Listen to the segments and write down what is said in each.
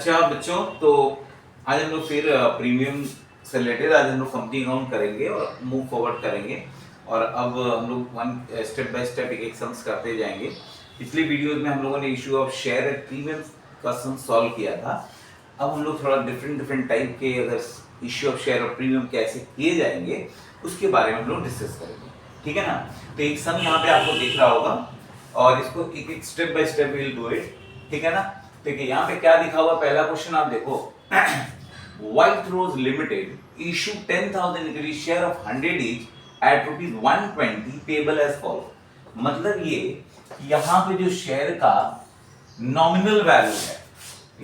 अच्छा बच्चों, तो आज हम लोग फिर प्रीमियम से रिलेटेड आज हम लोग कंपनी अकाउंट करेंगे और मूव फॉरवर्ड करेंगे। और अब हम लोग वन स्टेप बाय स्टेप एक सम्स करते जाएंगे। पिछले वीडियोस में हम लोगों ने issue of share at premium का सम सॉल्व किया था। अब हम लोग थोड़ा डिफरेंट टाइप के अगर इशू ऑफ शेयर और प्रीमियम कैसे किए जाएंगे उसके बारे में हम लोग डिस्कस करेंगे, ठीक है ना। तो एक सम यहाँ पे आपको दिख रहा होगा और इसको एक एक step by step will do it, ठीक है ना। देखिए यहाँ पे क्या लिखा हुआ, पहला क्वेश्चन आप देखो White Rose Limited issue 10,000 equity share of 100 each at ₹120 payable as follow. मतलब ये यहाँ पे जो शेयर का नॉमिनल वैल्यू है,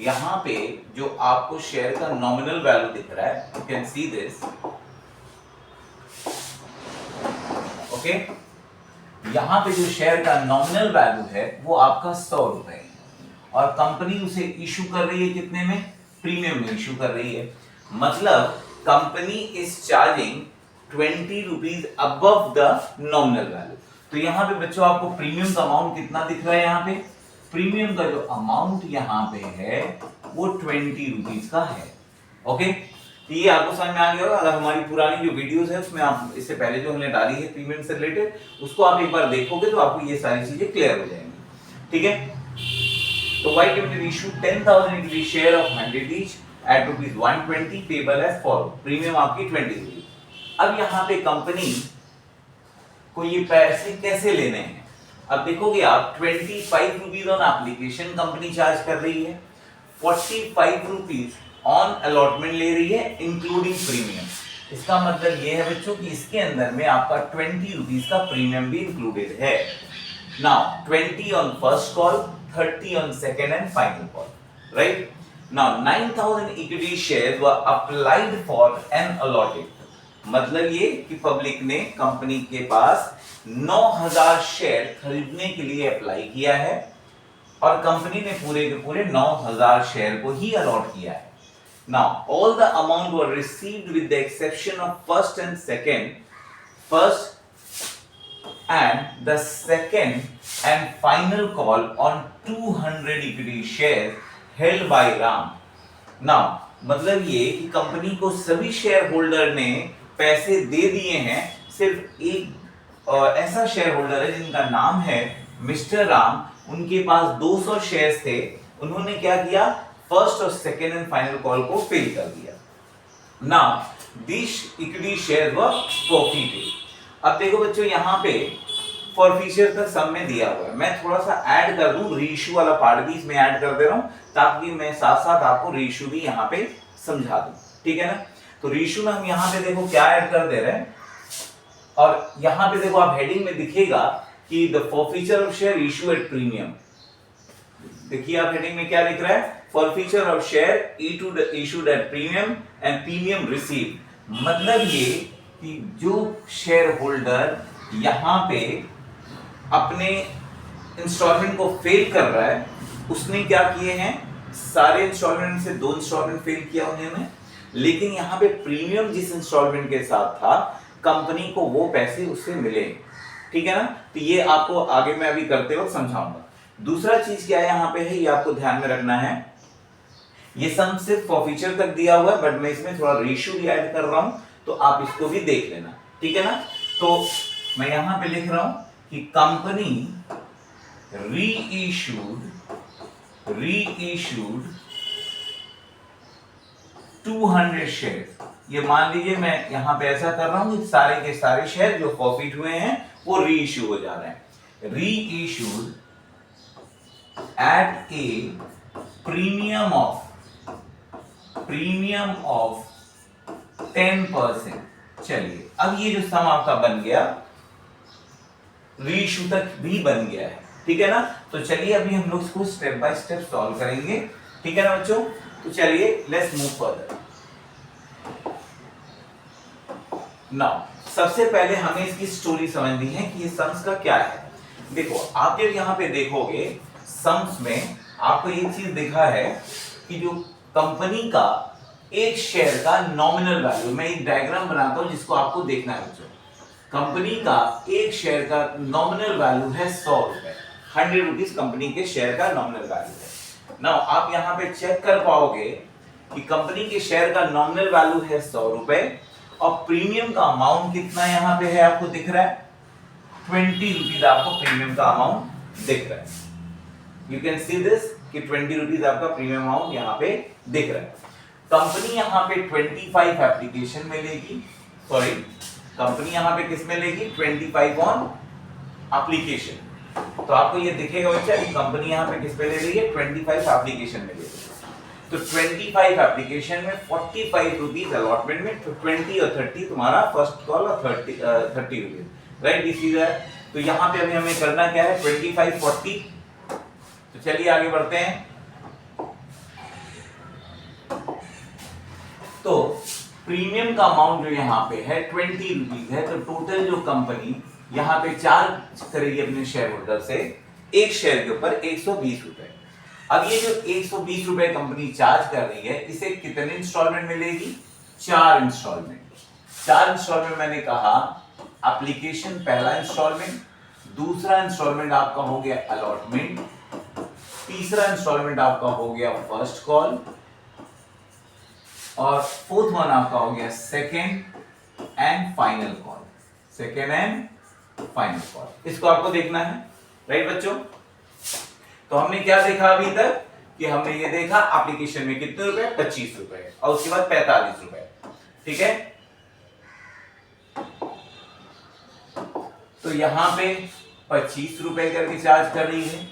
यहाँ पे जो आपको शेयर का नॉमिनल वैल्यू दिख रहा है, you can see this, okay. यहाँ पे जो शेयर का नॉमिनल वैल्यू है वो आपका 100 रुपए है और कंपनी उसे इशू कर रही है कितने में, प्रीमियम में इशू कर रही है। मतलब company is charging 20 rupees above the nominal value. तो यहाँ पे बच्चों आपको प्रीमियम का अमाउंट कितना दिख रहा है, यहाँ पे प्रीमियम का जो अमाउंट यहाँ पे है वो 20 रुपीज का है, ओके। तो ये आपको समझ में आ गया होगा। अगर हमारी पुरानी जो वीडियोस है उसमें आप इससे पहले जो हमने डाली है प्रीमियम से रिलेटेड उसको आप एक बार देखोगे तो आपको ये सारी चीजें क्लियर हो जाएंगी, ठीक है। तो White Limited issued 10,000 equity share of 100 each at ₹120 payable as follow। Premium आपकी 20 रुपीज। अब यहाँ पे कंपनी को ये पैसे कैसे लेने हैं, अब देखोगे आप 25 rupees on application company charge कर रही है, 45 रुपीज ऑन अलॉटमेंट ले रही है इंक्लूडिंग प्रीमियम। इसका मतलब ये है बच्चों कि इसके अंदर में आपका 20 रुपीज का प्रीमियम भी इंक्लूडेड है। Now 20 on first call, 30 on second and final call, right? Now 9,000 equity shares were applied for and allotted। मतलब ये कि पब्लिक ने कंपनी के पास 9,000 शेयर खरीदने के लिए अप्लाई किया है और कंपनी ने पूरे के पूरे 9,000 शेयर को ही अलॉट किया है। Now all the amount were received with the exception of first and the second and final call on 200 equity shares held by Ram। Now मतलब ये कि कंपनी को सभी शेयर होल्डर ने पैसे दे दिए हैं, सिर्फ एक ऐसा शेयर होल्डर है जिनका नाम है मिस्टर राम। उनके पास 200 शेयर्स थे, उन्होंने क्या किया, फर्स्ट और सेकेंड एंड फाइनल कॉल को फेल कर दिया। Now these equity shares were forfeited। अब देखो बच्चों यहाँ पे फॉरफीचर का सम में दिया हुआ है, मैं थोड़ा सा ऐड कर दूं, रीइश्यू वाला पार्ट भी इसमें ऐड कर दे रहा हूं ताकि मैं साथ साथ आपको रीइश्यू भी यहाँ पे समझा दूं, ठीक है ना। तो रीइश्यू में हम यहाँ पे देखो क्या ऐड कर दे रहे हैं और यहाँ पे देखो आप हेडिंग में दिखेगा कि the forfeiture of share issue at premium. देखिए आप हेडिंग में क्या लिख रहा है, forfeiture of share issued at premium and premium received. मतलब ये कि जो शेयर होल्डर यहाँ पे अपने इंस्टॉलमेंट को फेल कर रहा है उसने क्या किए हैं, सारे इंस्टॉलमेंट से 2 इंस्टॉलमेंट फेल किया उन्होंने, लेकिन यहाँ पे प्रीमियम जिस इंस्टॉलमेंट के साथ था कंपनी को वो पैसे उससे मिले, ठीक है ना। तो ये आपको आगे मैं अभी करते वक्त समझाऊंगा। दूसरा चीज क्या है यहाँ पे है, ये आपको ध्यान में रखना है, ये सम सिर्फ फॉरफीचर तक दिया हुआ है बट मैं इसमें थोड़ा रेशियो भी ऐड कर रहा हूं तो आप इसको भी देख लेना, ठीक है ना। तो मैं यहां पे लिख रहा हूं कि कंपनी रीइश्यूड 200 शेयर। ये मान लीजिए मैं यहां पे ऐसा कर रहा हूं कि सारे के सारे शेयर जो फॉरफिट हुए हैं वो रीइश्यू हो जा रहे हैं। Reissued at a premium of 10%। चलिए अब ये जो सम आपका बन गया रीइश्यू तक भी बन गया है, ठीक है ना। तो चलिए अभी हम लोग इसको स्टेप बाय स्टेप सॉल्व करेंगे, ठीक है ना बच्चों। तो चलिए लेट्स मूव फर्दर। नाउ सबसे पहले हमें इसकी स्टोरी समझनी है कि ये सम्स का क्या है। देखो आप जब यहाँ पे देखोगे सम्स में आपको एक चीज दिखा है कि जो कंपनी का एक शेयर का नॉमिनल वैल्यू, मैं एक डायग्राम बनाता हूं जिसको आपको देखना है बच्चों। कंपनी का एक शेयर का नॉमिनल वैल्यू है 100 रुपए, 100 रुपीज कंपनी के शेयर का नॉमिनल वैल्यू है। नाउ आप यहां पे चेक कर पाओगे कि कंपनी के शेयर का नॉमिनल वैल्यू है 100 रुपए और प्रीमियम का अमाउंट कितना यहां पे है आपको दिख रहा है 20 रुपीज आपको प्रीमियम का अमाउंट दिख रहा है। यू कैन सी दिस कि 20 रुपीज आपका प्रीमियम अमाउंट यहाँ पे दिख रहा है। कंपनी यहाँ पे 25 एप्लीकेशन में लेगी, सॉरी कंपनी यहाँ पे किस में लेगी 25 ऑन एप्लीकेशन। तो आपको ये दिखेगा बच्चा कि कंपनी यहाँ पे किस पे ले रही है 25 एप्लीकेशन में ले रही है। तो 25 एप्लीकेशन में 45 रुपीज अलॉटमेंट में, तो 20 और 30 तुम्हारा फर्स्ट कॉल और 30 रुपीज, राइट दिस इज। तो यहाँ पे अभी हमें करना क्या है 25 40। तो चलिए आगे बढ़ते हैं। तो प्रीमियम का अमाउंट जो यहाँ पे है 20 रुपीज है, तो टोटल जो कंपनी यहाँ पे चार्ज करेगी अपने शेयर होल्डर से एक शेयर के ऊपर 120 रुपए। अब ये जो 120 रुपए कंपनी चार्ज कर रही है, इसे कितने इंस्टॉलमेंट मिलेगी 4 इंस्टॉलमेंट। 4 इंस्टॉलमेंट मैंने कहा एप्लीकेशन पहला इंस्टॉलमेंट, दूसरा इंस्टॉलमेंट आपका हो गया अलॉटमेंट, तीसरा इंस्टॉलमेंट आपका हो गया फर्स्ट कॉल और फोर्थ वन आपका हो गया second and final call. Second and final call इसको आपको देखना है, राइट बच्चों। तो हमने क्या देखा अभी तक कि हमने ये देखा एप्लीकेशन में कितने रुपए 25 रुपए और उसके बाद 45 रुपए, ठीक है। तो यहां पे 25 रुपए करके चार्ज कर रही है,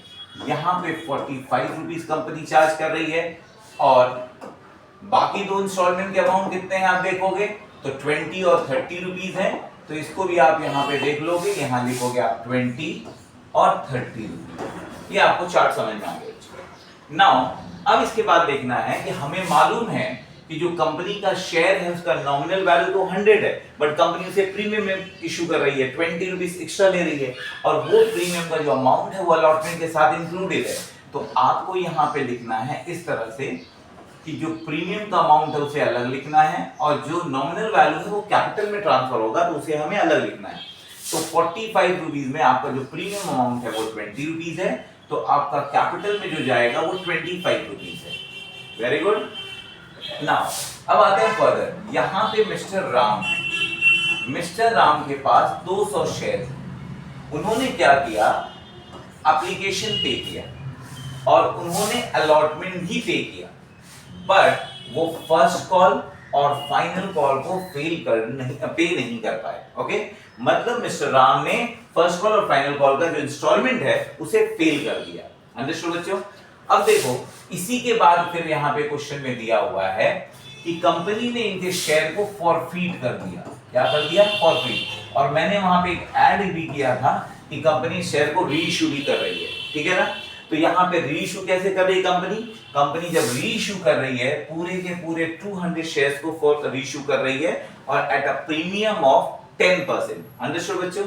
यहां पे 45 रुपीज कंपनी चार्ज कर रही है और बाकी दो इंस्टॉलमेंट के अमाउंट कितने हैं आप देखोगे तो 20 और 30 रुपीज है। तो इसको भी आप यहां पे देख लोगे, यहां लिखोगे आप 20 और 30 रुपीज। ये आपको चार्ट समझ में आ गया। नाउ अब इसके बाद देखना है कि हमें मालूम है कि जो कंपनी का शेयर है उसका नॉमिनल वैल्यू तो 100 है, बट कंपनी उसे प्रीमियम में इशू कर रही है, 20 रुपीज एक्स्ट्रा ले रही है और वो प्रीमियम का जो अमाउंट है वो अलॉटमेंट के साथ इंक्लूडेड है। तो आपको यहाँ पे लिखना है इस तरह से कि जो प्रीमियम का अमाउंट है उसे अलग लिखना है और जो नॉमिनल वैल्यू है वो कैपिटल में ट्रांसफर होगा तो उसे हमें अलग लिखना है। तो 45 रुपीज में आपका जो प्रीमियम अमाउंट है वो 20 रुपीज है, तो आपका कैपिटल में जो जाएगा वो 25 रुपीज है। Very good. नाउ अब आते हैं फर्दर। यहां पे मिस्टर राम के पास 200 शेयर। उन्होंने क्या किया एप्लीकेशन पे किया और उन्होंने अलॉटमेंट भी पे किया, बट वो फर्स्ट कॉल और फाइनल कॉल को पे नहीं कर पाए। ओके, मतलब मिस्टर राम ने फर्स्ट कॉल और फाइनल कॉल का जो इंस्टॉलमेंट है उसे फेल कर दिया। अंडरस्टूड बच्चों। अब देखो इसी के बाद फिर यहाँ पे क्वेश्चन में दिया हुआ है कि कंपनी ने इनके शेयर को फॉरफीट कर दिया। क्या कर दिया फॉरफीट। और मैंने वहां पे एक ऐड भी किया था कि कंपनी शेयर को रीइश्यू भी कर रही है, ठीक है ना। तो यहाँ पे रीइश्यू कैसे कर रही है कंपनी जब रीइश्यू कर रही है पूरे के पूरे 200 शेयर्स को रीइश्यू कर रही है और at a premium of 10%। Understood बच्चों।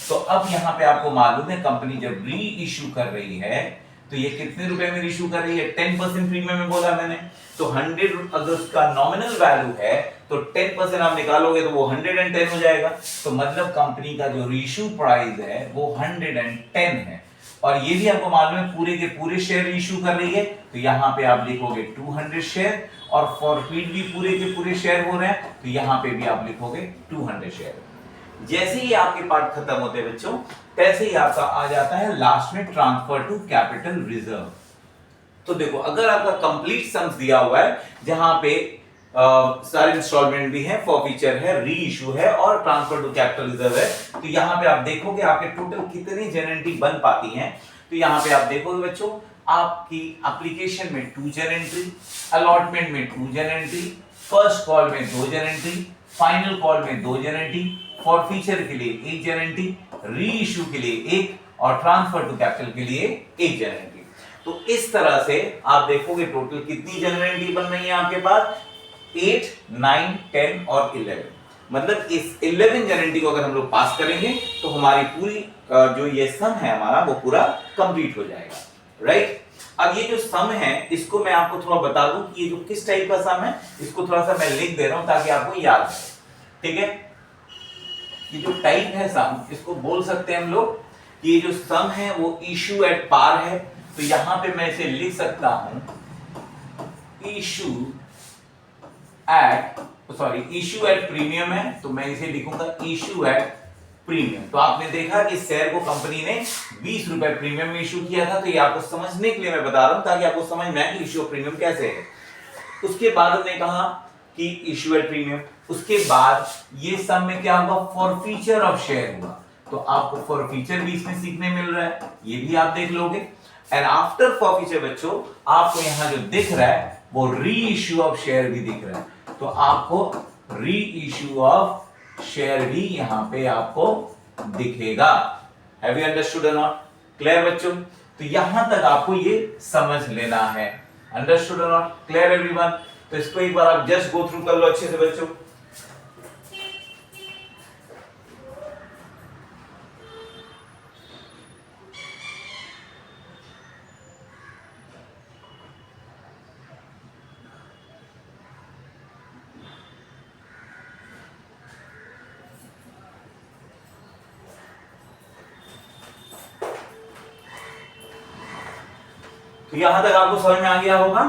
तो अब यहाँ पे आपको मालूम है कंपनी जब री इश्यू कर रही है तो ये कितने रुपए में इश्यू कर रही है 10% प्रीमियम में बोला मैंने। तो 100 अगर उसका नॉमिनल वैल्यू है तो 10% आप निकालोगे तो वो 110 हो जाएगा। तो मतलब कंपनी का जो रीइश्यू प्राइस है वो 110 है और ये भी आपको मालूम है पूरे के पूरे शेयर इशू कर रही है। तो यहाँ पे आप लिखोगे 200 शेयर और फॉरफीट भी पूरे के पूरे शेयर हो रहे हैं तो यहाँ पे भी आप लिखोगे 200 शेयर। जैसे ही आपके पार्ट खत्म होते हैं बच्चों तैसे ही आपका आ जाता है लास्ट में ट्रांसफर टू कैपिटल रिजर्व। तो देखो अगर आपका कंप्लीट सम्स दिया हुआ है जहां पे सारे इंस्टॉलमेंट भी हैं, फॉरफीचर है, री इशू है और ट्रांसफर टू कैपिटल रिजर्व है, तो यहाँ पे आप देखोगे आपके टोटल कितनी जेनरेटी बन पाती हैं। तो यहाँ पे आप देखोगे बच्चों आपकी एप्लीकेशन में 2 जेनरेटी, अलॉटमेंट में 2 जेनरेटी, फर्स्ट कॉल में 2 जेनरेटी, फाइनल कॉल में 2 जेनरेटी, फॉरफीचर के लिए 1 जेनरेटी, री इशू के लिए 1 और ट्रांसफर टू कैपिटल के लिए 1 जेनरेटी। तो इस तरह से आप देखोगे टोटल कितनी जेनरेटी बन रही है आपके पास 8, 9, 10 और 11। मतलब इस 11 जेनरेटी को अगर हम लोग पास करेंगे तो हमारी पूरी जो ये सम है हमारा वो पूरा कंप्लीट हो जाएगा, राइट। अब ये जो सम है इसको मैं आपको थोड़ा बता दूं कि ये जो किस टाइप का सम है इसको थोड़ा सा मैं लिख दे रहा हूं ताकि आपको याद रहे, ठीक है। ये जो टाइप है सम इसको बोल सकते हैं हम लोग कि ये जो सम है वो इशू एट पार है तो यहां पे मैं इसे लिख सकता हूं इशू इशू एट प्रीमियम है, तो मैं इसे लिखूंगा इशू एट प्रीमियम। तो आपने देखा कि शेयर को कंपनी ने 20 रुपए प्रीमियम में इशू किया था। तो ये आपको समझने के लिए मैं बता रहा हूं, ताकि आपको समझ में आए कि इशू ऑफ प्रीमियम कैसे है। उसके बाद हमने कहा कि इशू एट प्रीमियम, उसके बाद ये सब में क्या होगा, फॉरफीचर ऑफ शेयर हुआ। तो आपको फॉरफीचर भी इसमें सीखने मिल रहा है, ये भी आप देख लोगे। एंड आफ्टर फॉरफीचर बच्चों, आपको यहां जो दिख रहा है वो री इश्यू ऑफ शेयर भी दिख रहा है। तो आपको री इश्यू ऑफ शेयर भी यहां पे आपको दिखेगा। हैव यू अंडरस्टूड और नॉट? क्लियर बच्चों? तो यहां तक आपको ये समझ लेना है। अंडरस्टूड और नॉट? Clear everyone? तो इसको एक बार आप जस्ट गो थ्रू कर लो अच्छे से बच्चों। तो यहां तक आपको समझ में आ गया होगा।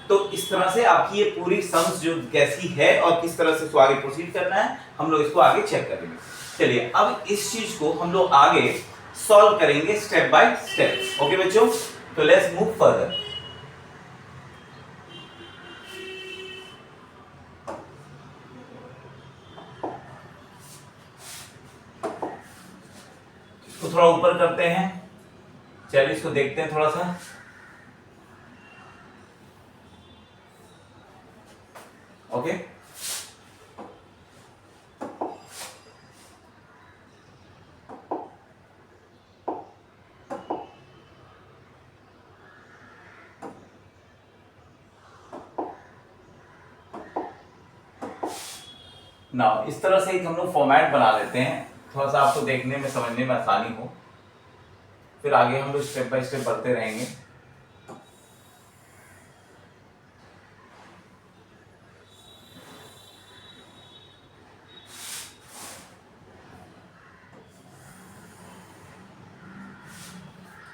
तो इस तरह से आपकी ये पूरी सम्स जो कैसी है और किस तरह से इसको आगे प्रोसीड करना है, हम लोग इसको आगे चेक करेंगे। चलिए अब इस चीज को हम लोग आगे सॉल्व करेंगे स्टेप बाय स्टेप। ओके बच्चों, तो लेट्स मूव फर्दर। इसको थोड़ा ऊपर करते हैं, चलिए इसको देखते हैं थोड़ा सा। ओके नाउ इस तरह से एक हम लोग फॉर्मेट बना लेते हैं, थोड़ा सा आपको देखने में समझने में आसानी हो, फिर आगे हम लोग स्टेप बाय स्टेप बढ़ते रहेंगे।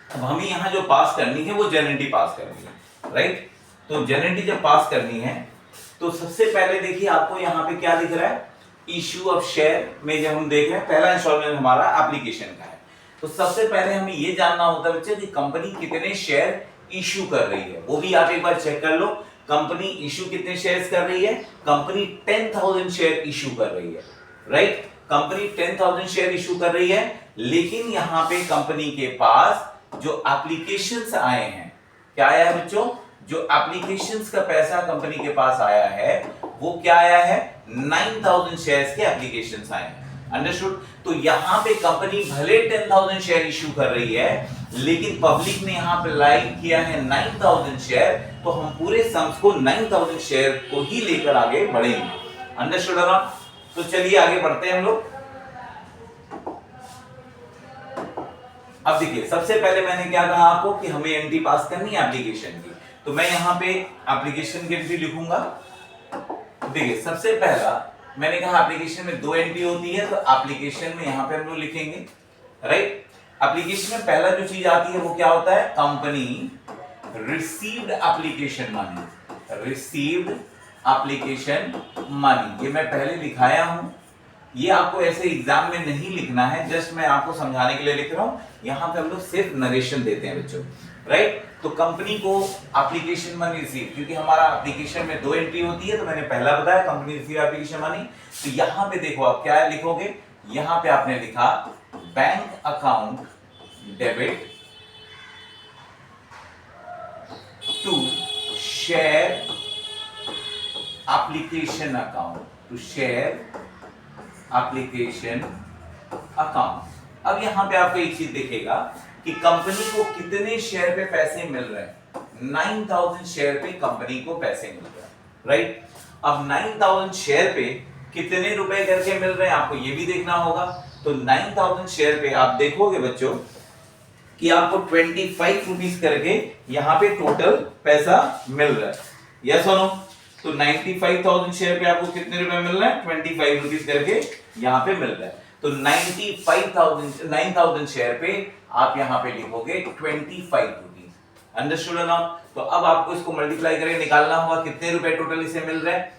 अब हमें यहां जो पास करनी है वो जेनिटी पास करनी है, राइट? तो जेनिटी जब पास करनी है तो सबसे पहले देखिए आपको यहां पे क्या दिख रहा है, इश्यू ऑफ शेयर में जब हम देख रहे हैं पहला इंस्टॉलमेंट हमारा एप्लीकेशन का है। तो सबसे पहले हमें ये जानना होता है बच्चे कि कंपनी कितने शेयर इश्यू कर रही है, वो भी आप एक बार चेक कर लो। कंपनी इश्यू कितने शेयर्स कर रही है? कंपनी 10,000 शेयर इश्यू कर रही है, राइट? कंपनी 10,000 शेयर इश्यू कर रही है, लेकिन यहां पे कंपनी के पास जो एप्लीकेशंस आए हैं, क्या आया है बच्चों? जो एप्लीकेशंस का पैसा कंपनी के पास आया है वो क्या आया है? 9,000 शेयर्स के एप्लीकेशंस आए हैं। अंडरस्टूड? तो यहां पे कंपनी भले 10,000 शेयर इश्यू कर रही है, लेकिन पब्लिक ने यहां पे लाइक किया है 9,000 शेयर, तो हम पूरे सम्स को 9,000 शेयर को ही लेकर आगे बढ़ेंगे। अंडरस्टूड ना? तो चलिए आगे बढ़ते हैं हम लोग। अब देखिए सबसे पहले मैंने क्या कहा आपको कि हमें एंट्री पास करनी है एप्लीकेशन की, तो मैं यहां पे एप्लीकेशन की एंट्री लिखूंगा। देखिए सबसे पहला मैंने कहा एप्लीकेशन में 2 एंट्री होती है, तो एप्लीकेशन में यहां पे हम लोग लिखेंगे, राइट? एप्लीकेशन में पहला जो चीज आती है वो क्या होता है? Company received application money, received application money. ये मैं पहले लिखाया हूं, ये आपको ऐसे एग्जाम में नहीं लिखना है, जस्ट मैं आपको समझाने के लिए लिख रहा हूं। यहां पे हम लोग सिर्फ नरेशन देते हैं बच्चों, राइट? तो कंपनी को एप्लीकेशन मनी रिसीव, क्योंकि हमारा एप्लीकेशन में 2 एंट्री होती है, तो मैंने पहला बताया कंपनी रिसीव एप्लीकेशन मनी। तो यहां पे देखो आप क्या लिखोगे, यहां पे आपने लिखा bank account debit to share application account, to share application account. अब यहां पे आपको एक चीज दिखेगा कि कंपनी को कितने शेयर पे पैसे मिल रहे हैं? 9,000 शेयर पे कंपनी को पैसे मिल रहे हैं, राइट? अब 9,000 शेयर पे कितने रुपए करके मिल रहे हैं आपको ये भी देखना होगा। तो 9,000 शेयर पे आप देखोगे बच्चों कि आपको 25 रुपीज करके यहां पे टोटल पैसा मिल रहा है, यस और नो? तो 95,000 शेयर पे आपको कितने रुपए मिल रहे हैं? 25 रुपीज करके यहां पे मिल रहा है। तो 9,000 शेयर पे आप यहां पे लिखोगे 25 रुपीज। अंडरस्टूड ना? तो अब आपको इसको मल्टीप्लाई करके निकालना होगा कितने रुपए टोटल इसे मिल रहे हैं।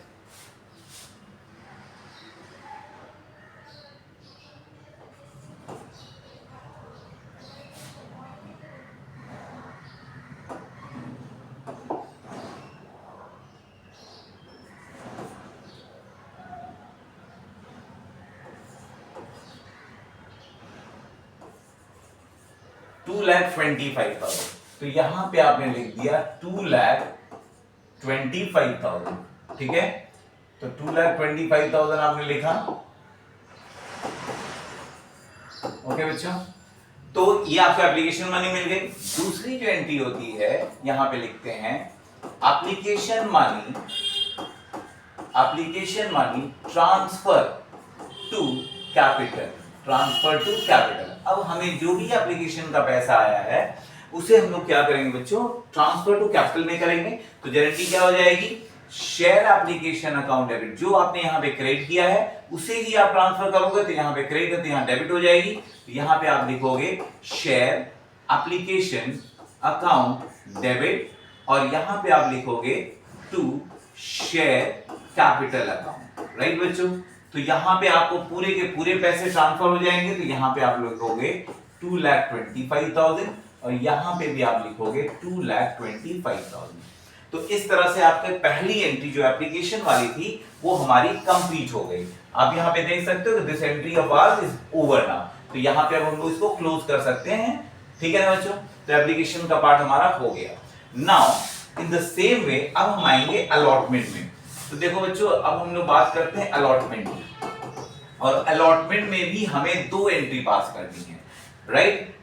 $2,25,000। तो यहां पे आपने लिख दिया 2,25,000, ठीक है। तो 2,25,000 आपने लिखा। ओके बच्चों, तो ये आपको एप्लीकेशन मनी मिल गई। दूसरी जो एंट्री होती है यहां पे लिखते हैं application money transfer to capital. अब हमें जो भी एप्लीकेशन का पैसा आया है उसे हम लोग क्या करेंगे बच्चों, ट्रांसफर टू कैपिटल में करेंगे। तो गारंटी क्या हो जाएगी, शेयर एप्लीकेशन अकाउंट डेबिट, जो आपने यहाँ पे क्रेडिट किया है उसे ही आप ट्रांसफर करोगे, तो यहाँ पे क्रेडिट है तो यहाँ डेबिट हो जाएगी। तो यहाँ पे आप लिखोगे शेयर एप्लीकेशन अकाउंट डेबिट, और यहाँ पे आप लिखोगे to share capital account. Right बच्चों, तो यहाँ पे आपको पूरे के पूरे पैसे ट्रांसफर हो जाएंगे। तो यहाँ पे आप लिखोगे 2,25,000 और यहाँ पे भी आप लिखोगे 2,25,000। तो इस तरह से आपकी पहली एंट्री जो एप्लीकेशन वाली थी वो हमारी कंप्लीट हो गई। आप यहाँ पे देख सकते हो this entry of hours is over now. तो यहाँ पे अब हम लोग इसको क्लोज कर सकते हैं, ठीक है ना बच्चों। तो एप्लीकेशन का पार्ट हमारा हो गया। Now in the same way अब हम आएंगे अलॉटमेंट में। तो देखो बच्चों, अब हम लोग बात करते हैं अलॉटमेंट की, और अलॉटमेंट में भी हमें 2 एंट्री पास करनी है। राइट,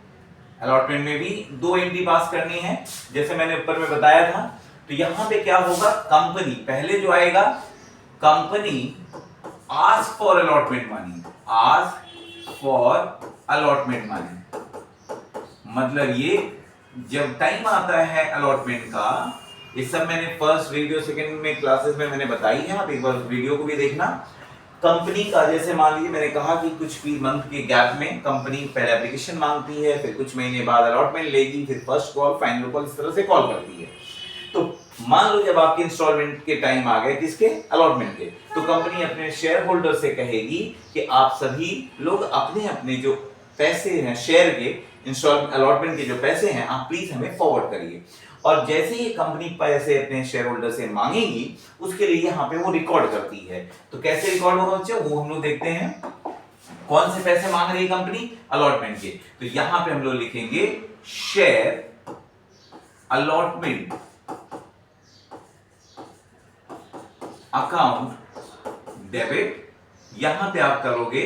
अलॉटमेंट में भी 2 एंट्री पास करनी है, जैसे मैंने ऊपर में बताया था। तो यहां पे क्या होगा, कंपनी पहले जो आएगा, company ask for allotment money, मतलब ये जब टाइम आता है अलॉटमेंट का, ये सब मैंने फर्स्ट वीडियो सेकंड में क्लासेस में मैंने बताई है, आप एक बार वीडियो को भी देखना। कंपनी का जैसे मान लीजिए मैंने कहा कि कुछ भी मंथ के गैप में कंपनी पहले एप्लीकेशन मांगती है, फिर कुछ महीने बाद अलॉटमेंट लेगी, फिर फर्स्ट कॉल, फाइनल कॉल, इस तरह से कॉल करती है। तो मान लो जब आपके इंस्टॉलमेंट के टाइम आ गए, किसके, अलॉटमेंट के, तो कंपनी अपने शेयर होल्डर से कहेगी कि आप सभी लोग अपने अपने जो पैसे हैं शेयर के, इंस्टॉल अलॉटमेंट के जो पैसे हैं, आप प्लीज हमें फॉरवर्ड करिए। और जैसे ही कंपनी पैसे अपने शेयर होल्डर से मांगेगी, उसके लिए यहाँ पे वो रिकॉर्ड करती है। तो कैसे रिकॉर्ड होगा बच्चों, वो हम लोग देखते हैं। कौन से पैसे मांग रही है कंपनी, अलॉटमेंट के। तो यहां पे हम लोग लिखेंगे शेयर अलॉटमेंट अकाउंट डेबिट, यहां पे आप करोगे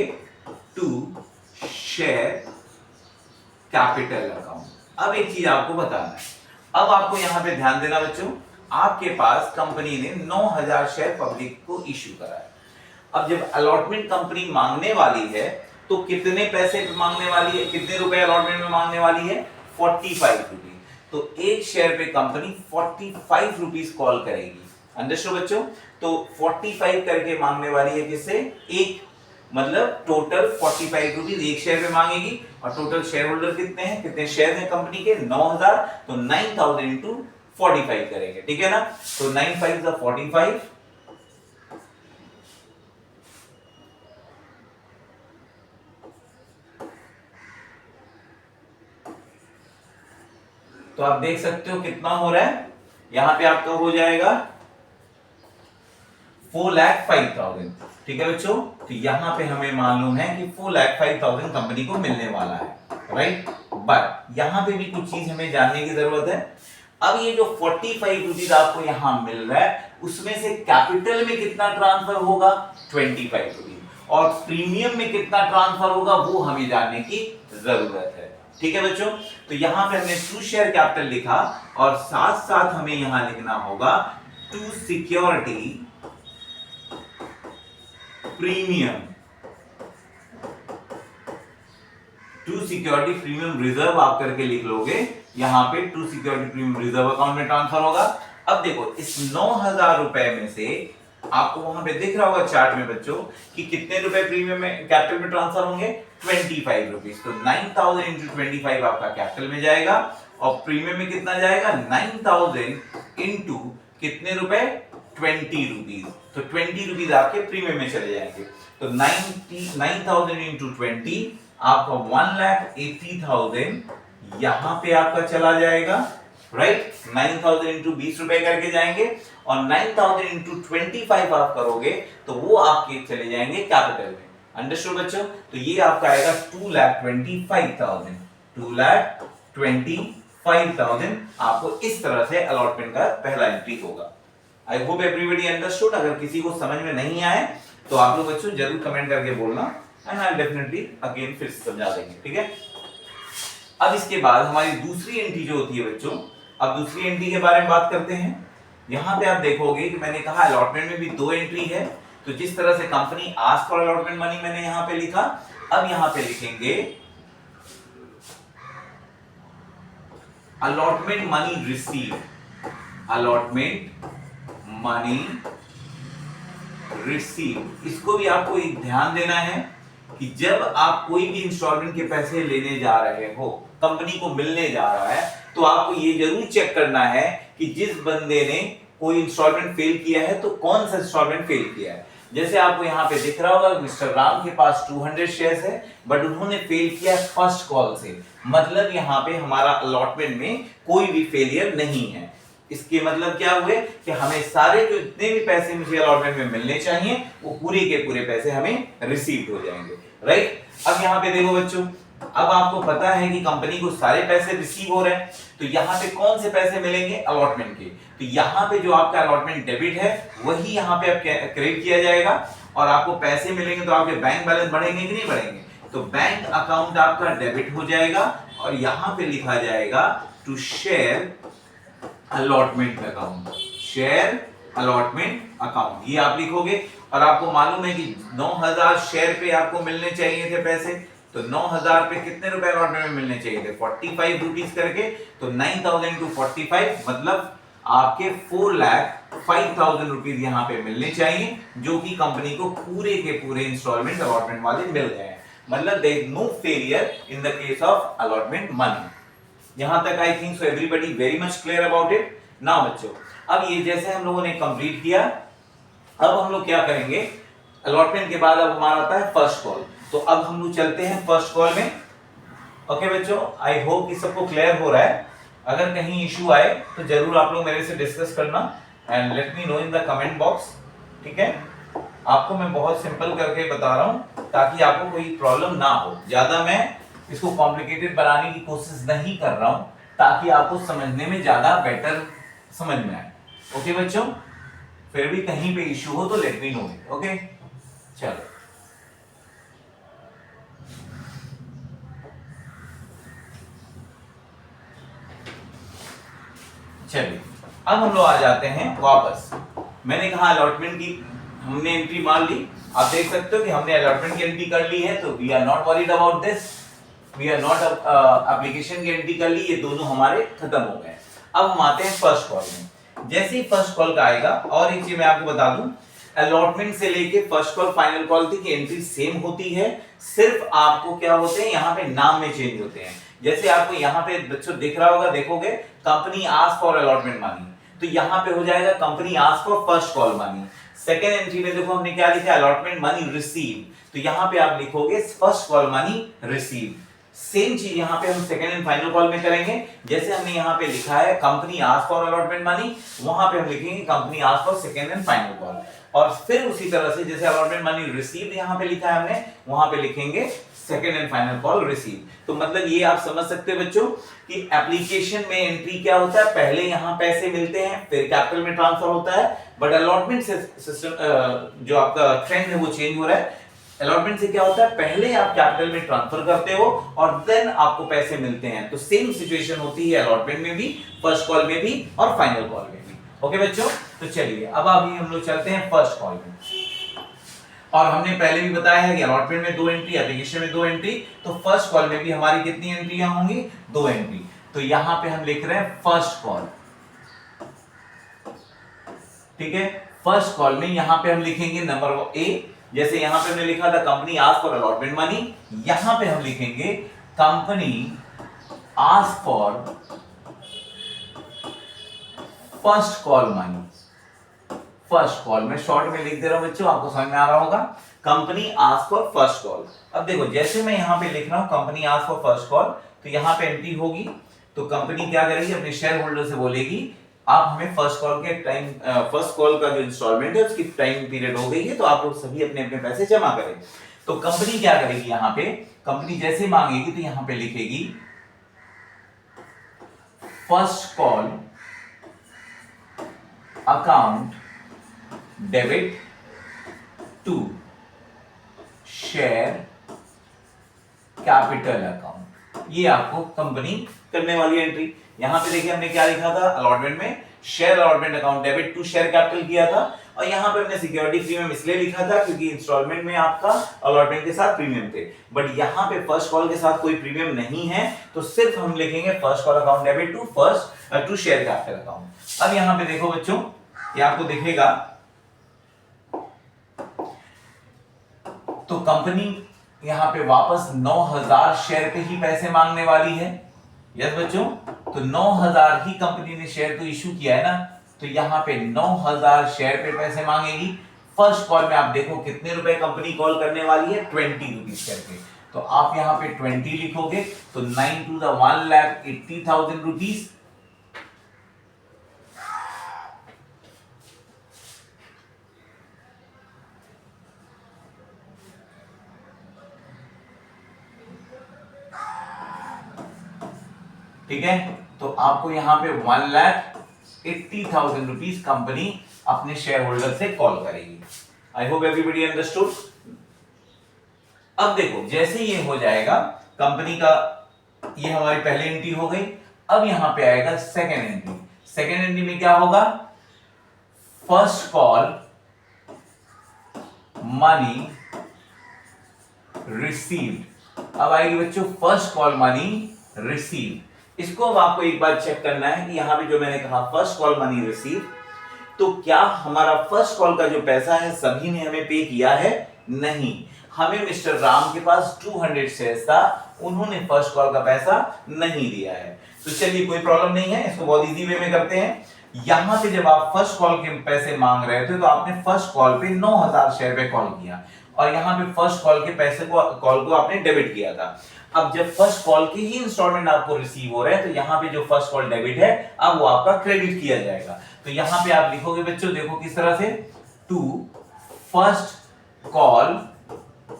टू शेयर कैपिटल अकाउंट। अब एक चीज आपको बताना है, अब आपको यहां पे ध्यान देना बच्चों, आपके पास कंपनी ने 9,000 शेयर पब्लिक को इश्यू करा है। अब जब अलॉटमेंट कंपनी मांगने वाली है तो कितने पैसे मांगने वाली है, कितने रुपए अलॉटमेंट में मांगने वाली है, 45 रुपीज। तो एक शेयर पे कंपनी 45 रुपीज कॉल करेगी। अंडरस्टूड बच्चों, तो 45 करके मांगने वाली है किससे, एक, मतलब टोटल 45 रुपीज एक शेयर पे मांगेगी। और टोटल शेयर होल्डर कितने हैं, कितने शेयर हैं कंपनी के, 9,000। तो 9,000 इंटू 45 करेंगे, ठीक है ना। तो 9 5 45, तो आप देख सकते हो कितना हो रहा है, यहां पे आपका हो जाएगा 4,05,000, ठीक है बच्चों। तो यहां पे हमें मालूम है कि 4,05,000 कंपनी को मिलने वाला है, राइट। बट यहां पे भी कुछ चीज हमें जानने की जरूरत है। अब ये जो 45 रुपीज आपको यहां मिल रहा है, उसमें से कैपिटल में कितना ट्रांसफर होगा, 25 रुपीज, और प्रीमियम में कितना ट्रांसफर होगा वो हमें जानने की जरूरत है, ठीक है बच्चों। तो यहां पे हमने टू शेयर कैपिटल लिखा, और साथ साथ हमें यहां लिखना होगा to security premium, to security premium reserve आप करके लिख लोगे। यहां पे to security premium reserve account में ट्रांसफर होगा। अब देखो इस 9,000 रुपए में से आपको वहां पे दिख रहा होगा चार्ट में बच्चों कि कितने रुपए प्रीमियम में कैपिटल में ट्रांसफर होंगे, 25 रुपीज। तो 9,000 इंटू 25 आपका कैपिटल में जाएगा, और प्रीमियम में कितना जाएगा 9000 इंटू कितने रुपए 20 रुपीज, तो 20 रुपीज आपके प्रीमियम में चले जाएंगे। तो 9000 इंटू 20 आपका 1,80,000 यहां पे आपका चला जाएगा, राइट। 9000 इंटू 20 रुपए करके जाएंगे और 9000 इंटू 25 आप करोगे तो वो आपके चले जाएंगे कैपिटल में। अंडरस्टूड बच्चों? तो ये आपका आएगा 2,25,000, 2,25,000 आपको इस तरह से अलॉटमेंट का पहला एंट्री होगा। आई होप एवरीबॉडी अंडरस्टूड। अगर किसी को समझ में नहीं आए तो आप लोग बच्चों जरूर कमेंट करके बोलना एंड आई डेफिनेटली अगेन फिर समझा देंगे, ठीक है। अब इसके बाद हमारी दूसरी एंट्री जो होती है बच्चों, अब दूसरी एंट्री के बारे में बात करते हैं। यहां पे आप देखोगे कि मैंने कहा अलॉटमेंट में भी दो एंट्री है, तो जिस तरह से company ask for allotment money मैंने यहां पे लिखा, अब यहां पे लिखेंगे allotment money receive, allotment money receive. इसको भी आपको एक ध्यान देना है कि जब आप कोई भी इंस्टॉलमेंट के पैसे लेने जा रहे हो, कंपनी को मिलने जा रहा है, तो आपको ये जरूर चेक करना है कि जिस बंदे ने कोई इंस्टॉलमेंट फेल किया है तो कौन सा इंस्टॉलमेंट फेल किया है। जैसे आपको यहाँ पे दिख रहा होगा मिस्टर राम के पास 200 शेयर्स है बट उन्होंने फेल किया फर्स्ट कॉल से, मतलब यहाँ पे हमारा अलॉटमेंट में कोई भी फेलियर नहीं है। इसके मतलब क्या हुए कि हमें सारे जो जितने भी पैसे मुझे अलॉटमेंट में मिलने चाहिए वो पूरे के पूरे पैसे हमें रिसीव हो जाएंगे, राइट। अब यहाँ पे देखो बच्चों, अब आपको पता है कि कंपनी को सारे पैसे रिसीव हो रहे हैं, तो यहाँ पे कौन से पैसे मिलेंगे अलॉटमेंट के, तो यहाँ पे जो आपका अलॉटमेंट डेबिट है वही यहाँ पे आप क्रेडिट किया जाएगा और आपको पैसे मिलेंगे तो आपके बैंक बैलेंस बढ़ेंगे कि नहीं बढ़ेंगे, तो बैंक अकाउंट आपका डेबिट हो जाएगा और यहाँ पे लिखा जाएगा to share allotment account, share allotment account, ये आप लिखोगे। और आपको मालूम है कि 9000 शेयर पे आपको मिलने चाहिए थे पैसे, तो 9000 पे कितने रुपए अलॉटमेंट में मिलने चाहिए थे 45 रुपीस करके, तो 9000 टू 45 मतलब आपके 4,05,000 रुपीस यहाँ पे मिलने चाहिए, जो कि कंपनी को पूरे के पूरे इंस्टॉलमेंट अलॉटमेंट वाले मिल गए, मतलब there is no failure in the case of allotment money. यहां तक I think so everybody very much clear about it. Now बच्चों, अब ये जैसे हम लोगों ने कंप्लीट किया, अब हम लोग क्या करेंगे, अलॉटमेंट के बाद अब हमारा आता है फर्स्ट कॉल, तो अब हम लोग चलते हैं फर्स्ट कॉल में। ओके बच्चों, आई होप कि सबको क्लियर हो रहा है। अगर कहीं इशू आए तो जरूर आप लोग मेरे से डिस्कस करना and let me know in the comment box, ठीक है। आपको मैं बहुत सिंपल करके बता रहा हूं ताकि आपको कोई प्रॉब्लम ना हो, ज्यादा मैं इसको कॉम्प्लिकेटेड बनाने की कोशिश नहीं कर रहा हूं ताकि आपको समझने में ज्यादा बेटर समझ में आए। ओके बच्चों, फिर भी कहीं पे इशू हो तो लेट मी नो। ओके चलो, चलिए अब हम लोग आ जाते हैं वापस। मैंने कहा अलॉटमेंट की हमने एंट्री मान ली, आप देख सकते हो कि हमने अलॉटमेंट की एंट्री कर ली है, तो we are not worried about this, we are not application की एंट्री कर ली, ये दोनों हमारे खत्म हो गए। अब हम आते हैं फर्स्ट कॉल में। जैसे ही फर्स्ट कॉल का आएगा, और एक चीज मैं आपको बता दूं, अलॉटमेंट से लेके फर्स्ट कॉल फाइनल कॉल तक की एंट्री सेम होती है, सिर्फ आपको क्या होते हैं यहाँ पे नाम में चेंज होते हैं। जैसे आपको यहाँ पे बच्चों दिख रहा होगा, देखोगे company ask for allotment money, तो यहाँ पे हो जाएगा company ask for first call money. Second entry में देखो हमने क्या लिखा, अलॉटमेंट मनी रिसीव, तो यहाँ पे आप लिखोगे first call money receive. Same चीज यहाँ पे हम सेकेंड एंड फाइनल कॉल में करेंगे। जैसे हमने यहाँ पे लिखा है company ask for allotment money, वहां पे हम लिखेंगे company ask for second and final call, और फिर उसी तरह से जैसे अलॉटमेंट मनी रिसीव यहाँ पे लिखा है हमने, वहां पे लिखेंगे second and final call receive. तो मतलब ये आप समझ सकते हो बच्चों कि एप्लीकेशन में एंट्री क्या होता है, पहले यहाँ पैसे मिलते हैं फिर कैपिटल में ट्रांसफर होता है, बट अलॉटमेंट से सिस्टम जो आपका ट्रेंड है वो चेंज हो रहा है। अलॉटमेंट से क्या होता है, पहले आप कैपिटल में ट्रांसफर करते हो और देन आपको पैसे मिलते हैं। तो सेम सिचुएशन होती है अलॉटमेंट में भी, फर्स्ट कॉल में भी और फाइनल कॉल में भी। ओके बच्चों, तो चलिए अब अभी हम लोग चलते हैं फर्स्ट कॉल में। और हमने पहले भी बताया है कि अलॉटमेंट में 2 एंट्री, एप्लीकेशन में 2 एंट्री, तो फर्स्ट कॉल में भी हमारी कितनी एंट्रियां होंगी, 2 एंट्री। तो यहां पे हम लिख रहे हैं फर्स्ट कॉल, ठीक है। फर्स्ट कॉल में यहां पे हम लिखेंगे नंबर ए, जैसे यहां पे हमने लिखा था company ask for allotment money, यहां पे हम लिखेंगे company ask for first call money, first call मैं शॉर्ट में लिख दे रहा हूं बच्चों, आपको समझ में आ रहा होगा। Company ask for first call. अब देखो जैसे मैं यहां पे लिख रहा हूं company ask for first call, तो यहां पे एंट्री होगी, तो कंपनी क्या करेगी, अपने शेयर होल्डर से बोलेगी आप हमें फर्स्ट कॉल के टाइम, फर्स्ट कॉल का जो इंस्टॉलमेंट है उसकी टाइम पीरियड हो गई है, तो आप लोग सभी अपने अपने पैसे जमा करें। तो कंपनी क्या करेगी, यहां पे कंपनी जैसे मांगेगी तो यहां पे लिखेगी first call account debit to share capital account. ये आपको कंपनी करने वाली एंट्री। यहां पे देखिए हमने क्या लिखा था अलॉटमेंट में, share allotment account debit to share capital किया था, और यहां पे हमने सिक्योरिटी प्रीमियम इसलिए लिखा था क्योंकि इंस्टॉलमेंट में आपका अलॉटमेंट के साथ प्रीमियम थे, बट यहां पे फर्स्ट कॉल के साथ कोई प्रीमियम नहीं है, तो सिर्फ हम लिखेंगे first call account debit to share capital account. अब यहां पे देखो बच्चों, ये आपको दिखेगा, तो कंपनी यहां पे वापस 9000 शेयर पे ही पैसे मांगने वाली है। यस बच्चों, तो 9000 ही कंपनी ने शेयर तो इशू किया है ना, तो यहां पे 9000 शेयर पे पैसे मांगेगी। फर्स्ट कॉल में आप देखो कितने रुपए कंपनी कॉल करने वाली है, 20 रुपीज करके, तो आप यहां पे 20 लिखोगे, तो 9 टू द 1,80,000 रुपीज। ठीक है, तो आपको यहां पे 1,80,000 रुपीज कंपनी अपने शेयर होल्डर से कॉल करेगी। आई होप एवरीबॉडी अंडरस्टूड। अब देखो जैसे ये हो जाएगा कंपनी का, ये हमारी पहली एंट्री हो गई। अब यहां पे आएगा सेकेंड एंट्री। सेकेंड एंट्री में क्या होगा, फर्स्ट कॉल मनी रिसीव्ड। अब आएगी बच्चों फर्स्ट कॉल मनी रिसीव्ड। इसको अब आपको एक बार चेक करना है कि यहां पे जो मैंने कहा फर्स्ट कॉल मनी रिसीव, तो क्या हमारा फर्स्ट कॉल का जो पैसा है सभी ने हमें पे किया है? नहीं, हमें मिस्टर राम के पास 200 शेयर्स था, उन्होंने फर्स्ट कॉल का पैसा नहीं दिया है। तो चलिए कोई प्रॉब्लम नहीं है, इसको बहुत इजी वे में करते हैं। यहां पे जब आप फर्स्ट कॉल के पैसे मांग रहे थे तो आपने फर्स्ट कॉल पे 9000 शेयर पे कॉल किया, और यहां पे फर्स्ट कॉल के पैसे को कॉल को आपने डेबिट किया था। अब जब फर्स्ट कॉल के ही इंस्टॉलमेंट आपको रिसीव हो रहे हैं, तो यहां पे जो फर्स्ट कॉल डेबिट है अब वो आपका क्रेडिट किया जाएगा। तो यहां पे आप लिखोगे बच्चों, देखो किस तरह से, टू फर्स्ट कॉल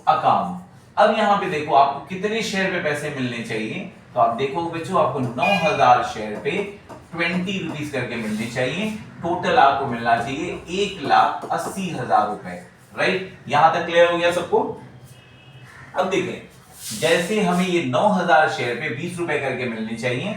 अकाउंट। अब यहां पे देखो आपको कितने शेयर पे पैसे मिलने चाहिए, तो आप देखोगे बच्चों आपको 9000 शेयर पे 20 रुपीज करके मिलने चाहिए। टोटल आपको मिलना चाहिए 1,80,000 रुपए। राइट, यहां तक क्लियर हो गया सबको? अब देखें, जैसे हमें ये 9000 शेयर पे 20 रुपए करके मिलने चाहिए,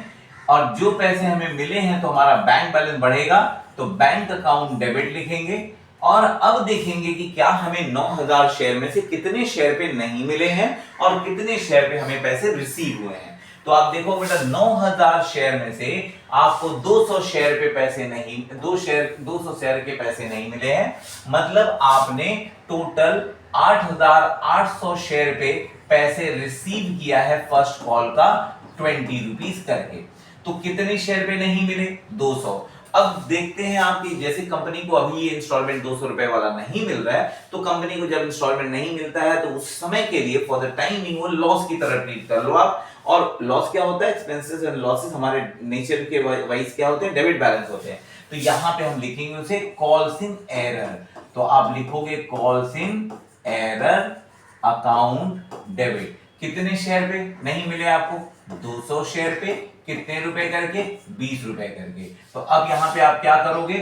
और जो पैसे हमें मिले हैं तो हमारा बैंक बैलेंस बढ़ेगा, तो बैंक अकाउंट डेबिट लिखेंगे, और अब देखेंगे कि क्या हमें 9000 शेयर में से कितने शेयर पे नहीं मिले हैं और कितने शेयर पे हमें पैसे रिसीव हुए हैं। तो आप देखो बेटा 9000 शेयर में से आपको 200 शेयर पे पैसे नहीं, 200 शेयर के पैसे नहीं मिले हैं, मतलब आपने टोटल 8800 शेयर पे पैसे रिसीव किया है फर्स्ट कॉल का 20 रुपीज करके। तो कितने शेयर पे नहीं मिले? 200। अब देखते हैं आपकी, जैसे कंपनी को अभी ये इंस्टॉलमेंट 200 रुपए वाला नहीं मिल रहा है, तो कंपनी को जब इंस्टॉलमेंट नहीं मिलता है तो उस समय के लिए फॉर द टाइमिंग वो लॉस की तरह ट्रीट कर लो आप। और लॉस क्या होता है? एक्सपेंसेस एंड लॉसेस हमारे नेचर के वाइज क्या होते हैं? डेबिट बैलेंस होते हैं। तो यहां पे हम लिखेंगे उसे कॉल्स इन एरर। तो आप लिखोगे calls in error account debit. कितने शेयर पे नहीं मिले आपको? 200 शेयर पे कितने रुपए करके? 20 रुपए करके। तो अब यहां पे आप क्या करोगे?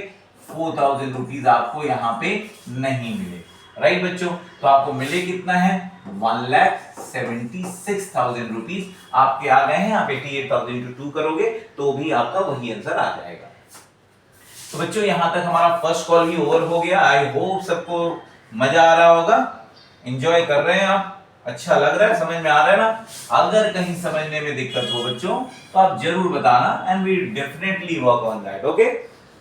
4000 रुपीज आपको यहां पे नहीं मिले। राइट बच्चों, तो आपको मिले कितना है? 1,76,000 रुपीज आपके आ गए हैं। आप 88,000 इंटू 2 करोगे तो भी आपका वही आंसर आ जाएगा। तो बच्चों यहां तक हमारा फर्स्ट कॉल भी ओवर हो गया। आई होप सबको मजा आ रहा होगा, एंजॉय कर रहे हैं आप, अच्छा लग रहा है, समझ में आ रहा है ना? अगर कहीं समझने में दिक्कत हो बच्चों तो आप जरूर बताना, and we definitely work on that. Okay,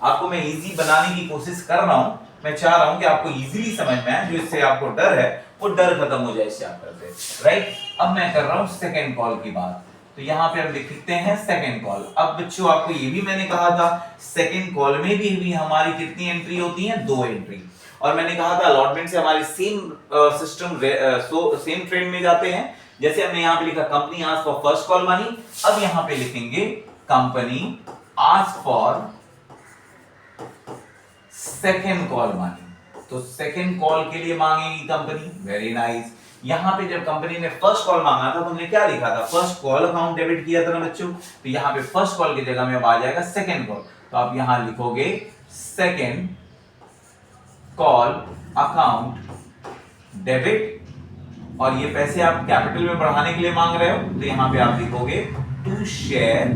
आपको मैं इजी बनाने की कोशिश कर रहा हूं। मैं चाह रहा हूं कि आपको इजीली समझ में आए, जो इससे आपको डर है वो डर खत्म हो जाए इस चैप्टर से। राइट, अब मैं कर रहा हूं सेकेंड कॉल की बात। तो तो यहाँ पे हम लिखते हैं सेकंड कॉल। अब बच्चों आपको ये भी मैंने कहा था सेकंड कॉल में भी हमारी कितनी एंट्री होती है, 2 एंट्री। और मैंने कहा था अलॉटमेंट से हमारे सेम सिस्टम सेम ट्रेड में जाते हैं। जैसे हमने यहाँ पे लिखा company ask for first call money, अब यहाँ पे लिखेंगे company ask for second call money. तो सेकंड कॉल के लिए मांगेगी कंपनी, वेरी नाइस। यहां पे जब कंपनी ने फर्स्ट कॉल मांगा था तो हमने क्या लिखा था, फर्स्ट कॉल अकाउंट डेबिट किया था ना बच्चों। तो यहाँ पे फर्स्ट कॉल की जगह में अब आ जाएगा सेकंड कॉल। तो आप यहां लिखोगे सेकंड कॉल अकाउंट डेबिट, और ये पैसे आप कैपिटल में बढ़ाने के लिए मांग रहे हो तो यहां पे आप लिखोगे टू शेयर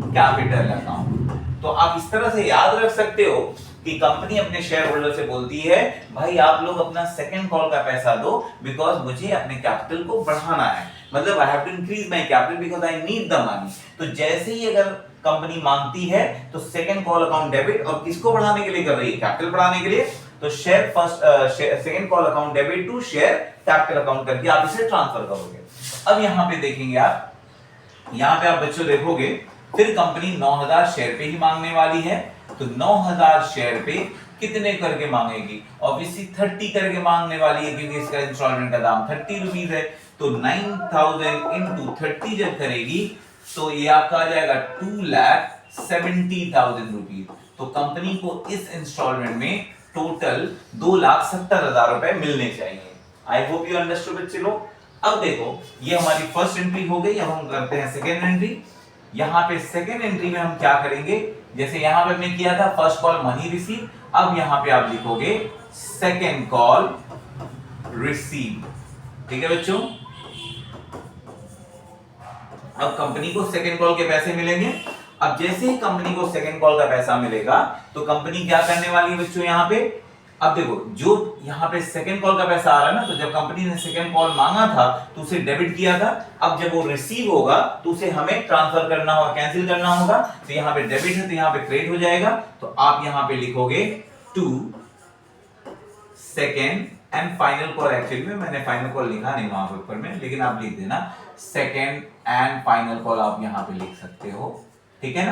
कैपिटल अकाउंट। तो आप इस तरह से याद रख सकते हो कि कंपनी अपने शेयर होल्डर से बोलती है भाई आप लोग अपना सेकंड कॉल का पैसा दो बिकॉज मुझे अपने कैपिटल को बढ़ाना है, मतलब I have to increase my capital because I need the money. तो जैसे ही अगर कंपनी मांगती है तो सेकंड कॉल अकाउंट डेबिट, और किसको बढ़ाने के लिए कर रही है, कैपिटल बढ़ाने के लिए, तो share first second call account debit to share capital account करके आप इसे ट्रांसफर करोगे। अब यहां पे देखेंगे आप, यहां पे आप बच्चों देखोगे फिर कंपनी 9000 शेयर पे ही मांगने वाली है। तो 9000 शेयर पे कितने करके मांगेगी, ऑब्वियसली 30 करके मांगने वाली है क्योंकि इसका इंस्टॉलमेंट का दाम 30 रुपीस है। तो 9000 इंटू 30 जब करेगी तो ये आपका आ जाएगा 2,70,000 रुपीज। तो कंपनी को इस इंस्टॉलमेंट में टोटल 2,70,000 रुपए मिलने चाहिए। आई होप यू अंडरस्टूड बच्चे लोग। अब देखो ये हमारी फर्स्ट एंट्री हो गई, अब हम करते हैं सेकेंड एंट्री। यहां पे सेकेंड एंट्री में हम क्या करेंगे, जैसे यहां पे हमने किया था फर्स्ट कॉल मनी रिसीव, अब यहां पे आप लिखोगे सेकेंड कॉल रिसीव। ठीक है बच्चों, अब कंपनी को सेकेंड कॉल के पैसे मिलेंगे। अब जैसे ही कंपनी को सेकेंड कॉल का पैसा मिलेगा तो कंपनी क्या करने वाली है बच्चों, यहां पे अब देखो जो यहां पे सेकंड कॉल का पैसा आ रहा है ना, तो जब कंपनी ने सेकंड कॉल मांगा था तो उसे डेबिट किया था। अब जब वो रिसीव होगा तो उसे हमें ट्रांसफर करना होगा, कैंसिल करना होगा। तो यहां पे डेबिट है तो यहां पे क्रेडिट हो जाएगा। तो आप यहां पे लिखोगे to second and final call. Actually में मैंने फाइनल कॉल लिखा नहीं वहां पे ऊपर में, लेकिन आप लिख देना सेकंड एंड फाइनल कॉल, आप यहां पे लिख सकते हो। ठीक है ना,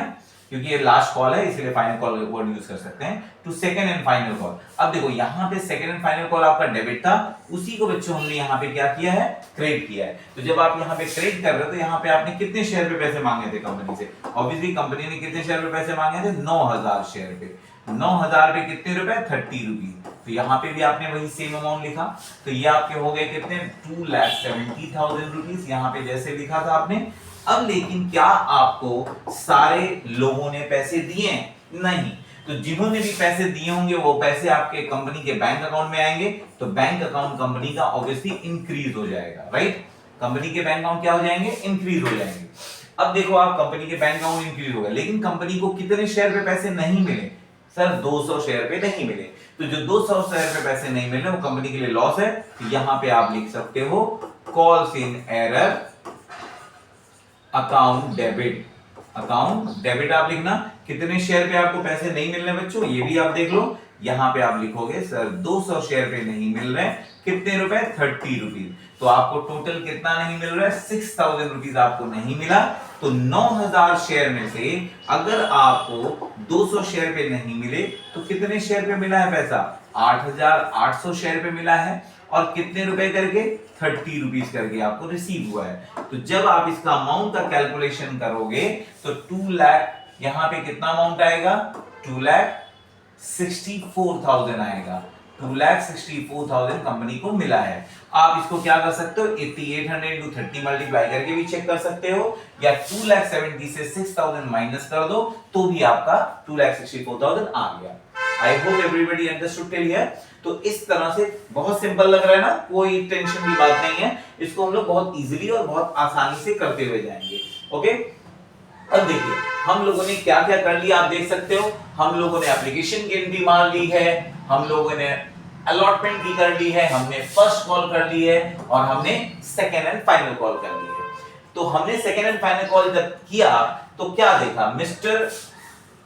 क्योंकि ये लास्ट कॉल है इसलिए फाइनल कॉल वर्ड यूज कर सकते हैं, to second and final call. अब देखो यहाँ पे सेकंड एंड फाइनल कॉल आपका डेबिट था, उसी को बच्चों हमने यहाँ पे क्या किया है, क्रेडिट किया है। तो जब आप यहाँ पे क्रेडिट कर रहे हो तो यहाँ पे आपने कितने शेयर पे पैसे मांगे थे कंपनी से, ऑब्वियसली कंपनी ने कितने शेयर पे पैसे मांगे थे, 9000 शेयर पे। 9000 पे कितने रुपए, 30 रुपीज। तो यहाँ पे भी आपने वही सेम अमाउंट लिखा। तो ये आपके हो गए कितने, 2,70,000 रुपीज, यहाँ पे जैसे लिखा था आपने। अब लेकिन क्या आपको सारे लोगों ने पैसे दिए, नहीं। तो जिन्होंने भी पैसे दिए होंगे वो पैसे आपके कंपनी के बैंक अकाउंट में आएंगे। तो बैंक अकाउंट कंपनी का ऑब्वियसली इंक्रीज हो जाएगा, राइट। कंपनी के बैंक अकाउंट क्या हो जाएंगे, इंक्रीज हो जाएंगे। अब देखो आप कंपनी के बैंक अकाउंट इंक्रीज हो गए, लेकिन कंपनी को कितने शेयर पे पैसे नहीं मिले, सर 200 शेयर पे नहीं मिले। तो जो 200 शेयर पे पैसे नहीं मिले वो कंपनी के लिए लॉस है। तो यहां पे आप लिख सकते हो calls in error account debit. Account debit आप लिखना, कितने शेयर पे आपको पैसे नहीं मिल रहे बच्चों, ये भी आप देख लो। यहां पे आप लिखोगे सर 200 शेयर पे नहीं मिल रहे, कितने रुपए, 30 रुपीज। तो आपको टोटल कितना नहीं मिल रहा है, 6000 रुपीज आपको नहीं मिला। तो 9000 शेयर में से अगर आपको 200 शेयर पे नहीं मिले तो कितने शेयर पे मिला है पैसा, 8800 शेयर पे मिला है। और कितने रुपए करके, 30 रुपीज करके आपको रिसीव हुआ है। तो जब आप इसका अमाउंट का कैलकुलेशन करोगे तो 2 लाख, यहां पे कितना अमाउंट आएगा, 2,64,000 आएगा। 2,64,000 कंपनी को मिला है। आप इसको क्या कर सकते हो, 8800 into 30 मल्टीप्लाई करके भी चेक कर सकते हो, या 2,70,000 से 6,000 माइनस कर दो तो भी आपका 2,64,000 आ गया। आई hope everybody understood till here. तो इस तरह से बहुत सिंपल लग रहा है ना, कोई टेंशन की बात नहीं है। इसको हम लोग बहुत इजीली और बहुत आसानी से करते हुए जाएंगे। ओके, अब देखिए हम लोगों ने क्या क्या कर लिया, आप देख सकते हो। हम लोगों ने एप्लीकेशन की एंट्री मार ली है, हम लोगों ने अलॉटमेंट की कर ली है, हमने फर्स्ट कॉल कर ली है, और हमने सेकेंड एंड फाइनल कॉल कर ली है। तो हमने सेकेंड एंड फाइनल कॉल जब किया तो क्या देखा, मिस्टर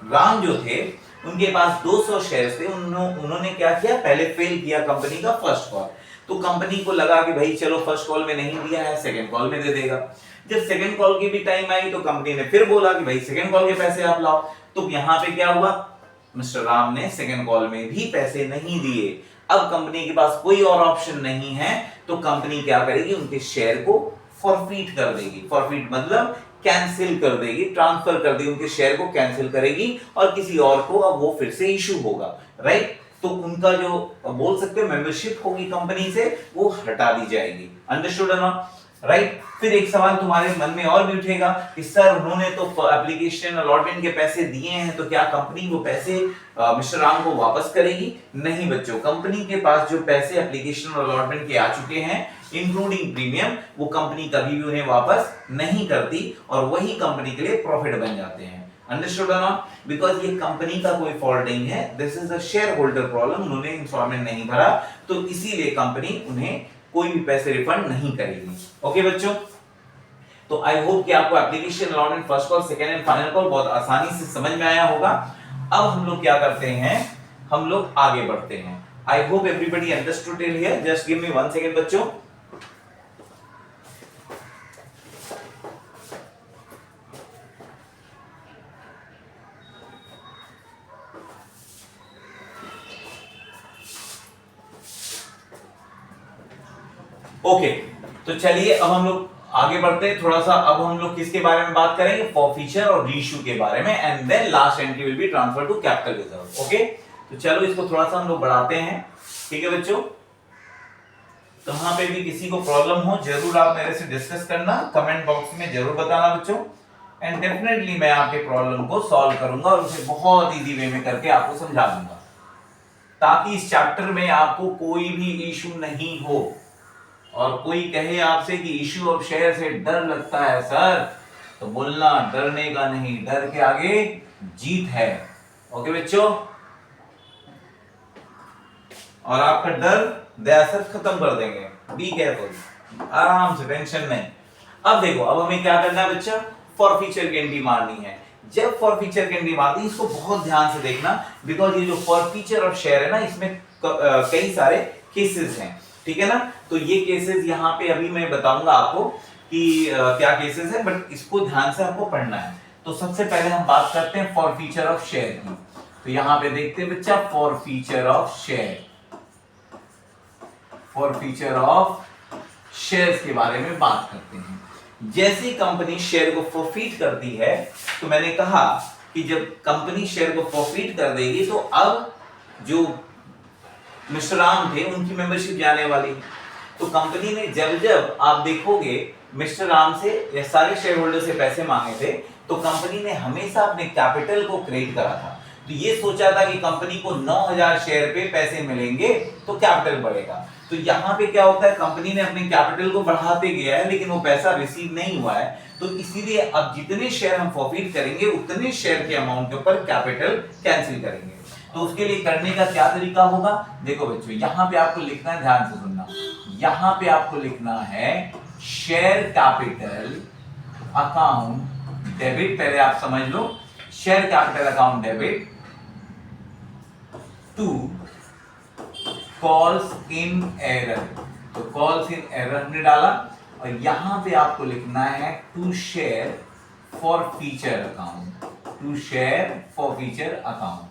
राम जो थे उनके पास 200 शेयर थे। उन्होंने क्या किया, पहले फेल किया कंपनी का फर्स्ट कॉल। तो कंपनी को लगा कि भाई चलो फर्स्ट कॉल में नहीं दिया है, सेकंड कॉल में दे देगा। जब सेकंड कॉल की भी टाइम आई तो कंपनी ने फिर बोला कि भाई सेकंड कॉल के पैसे आप लाओ। तो यहाँ पे क्या हुआ, मिस्टर राम ने सेकंड कॉल में भी पैसे नहीं दिए। अब कंपनी के पास कोई और ऑप्शन नहीं है, तो कंपनी क्या करेगी, उनके शेयर को फॉरफीट कर देगी। फॉरफीट मतलब कैंसिल कर देगी, ट्रांसफर कर देगी, उनके शेयर को कैंसिल करेगी और किसी और को अब वो फिर से इशू होगा, राइट। तो उनका जो बोल सकते हो मेंबरशिप होगी कंपनी से, वो हटा दी जाएगी। अंडरस्टूड है ना, राइट। फिर एक सवाल तुम्हारे मन में और भी उठेगा कि सर उन्होंने तो एप्लीकेशन अलॉटमेंट के पैसे दिए हैं, तो क्या कंपनी वो पैसे मिस्टर राम को वापस करेगी? नहीं बच्चों, कंपनी के पास जो पैसे एप्लीकेशन और अलॉटमेंट के आ चुके हैं इंक्लूडिंग प्रीमियम, वो कंपनी कभी भी उन्हें वापस नहीं करती और वही कंपनी के लिए प्रॉफिट बन जाते हैं। अंडरस्टूड है ना, बिकॉज ये कंपनी का कोई फॉल्ट नहीं है, this is a share holder problem. उन्होंने इंस्टॉलमेंट नहीं भरा तो इसीलिए कंपनी उन्हें कोई भी पैसे रिफंड नहीं करेगी। ओके बच्चों, तो आई होप कि आपको application allotment first call, second and final call बहुत आसानी से समझ में आया होगा। अब हम लोग क्या करते हैं, हम लोग आगे बढ़ते हैं। आई hope everybody understood till here. Just give me 1 second बच्चों। ओके तो चलिए अब हम लोग आगे बढ़ते हैं थोड़ा सा। अब हम लोग किसके बारे में बात करेंगे, फॉरफीचर और रीइश्यू के बारे में, and then last entry will be transfer to capital reserve. Okay तो चलो इसको थोड़ा सा हम लोग बढ़ाते हैं, ठीक है बच्चों। कहां पे भी किसी को प्रॉब्लम हो जरूर आप मेरे से डिस्कस करना, कमेंट बॉक्स में जरूर बताना बच्चों, एंड डेफिनेटली मैं आपके प्रॉब्लम को सॉल्व करूंगा और उसे बहुत इजी वे में करके आपको समझा दूंगा, ताकि इस चैप्टर में आपको कोई भी इशू नहीं हो। और कोई कहे आपसे कि इशू ऑफ शेयर से डर लगता है सर, तो बोलना डरने का नहीं, डर के आगे जीत है। ओके बच्चों, और आपका डर दयासत खत्म कर देंगे। बी केयरफुल, आराम से, टेंशन नहीं। अब देखो, अब हमें क्या करना है बच्चा, फॉरफीचर की एंट्री मारनी है। जब फॉरफीचर की एंट्री मारनी है, इसको बहुत ध्यान से देखना, बिकॉज ये जो फॉरफीचर ऑफ शेयर है ना, इसमें कई सारे केसेस हैं, ठीक है ना। तो ये केसेस यहाँ पे अभी मैं बताऊंगा आपको कि क्या केसेस है, बट इसको ध्यान से आपको पढ़ना है। तो सबसे पहले हम बात करते हैं फॉरफीचर ऑफ शेयर की। तो यहाँ पे देखते हैं बच्चा, forfeiture of share, forfeiture of shares के बारे में बात करते हैं। जैसे कंपनी शेयर को फॉरफीट करती है, तो मैंने कहा कि जब कंपनी शेयर को फॉरफीट कर देगी तो अब जो मिस्टर राम थे उनकी मेंबरशिप जाने वाली। तो कंपनी ने जब जब आप देखोगे मिस्टर राम से या सारे शेयर होल्डर से पैसे मांगे थे, तो कंपनी ने हमेशा अपने कैपिटल को क्रिएट करा था। तो ये सोचा था कि कंपनी को 9000 शेयर पे पैसे मिलेंगे तो कैपिटल बढ़ेगा। तो यहाँ पे क्या होता है, कंपनी ने अपने कैपिटल को बढ़ाते गया है लेकिन वो पैसा रिसीव नहीं हुआ है। तो इसीलिए अब जितने शेयर हम फॉरफीट करेंगे उतने शेयर के अमाउंट के ऊपर कैपिटल कैंसिल करेंगे। तो उसके लिए करने का क्या तरीका होगा, देखो बच्चों, यहाँ पे आपको लिखना है, ध्यान से सुनना, यहाँ पे आपको लिखना है शेयर कैपिटल अकाउंट डेबिट। पहले आप समझ लो, share capital account debit to calls in arrear. तो कॉल्स इन एरर हमने डाला, और यहां पे आपको लिखना है to share forfeiture account, to share forfeiture account.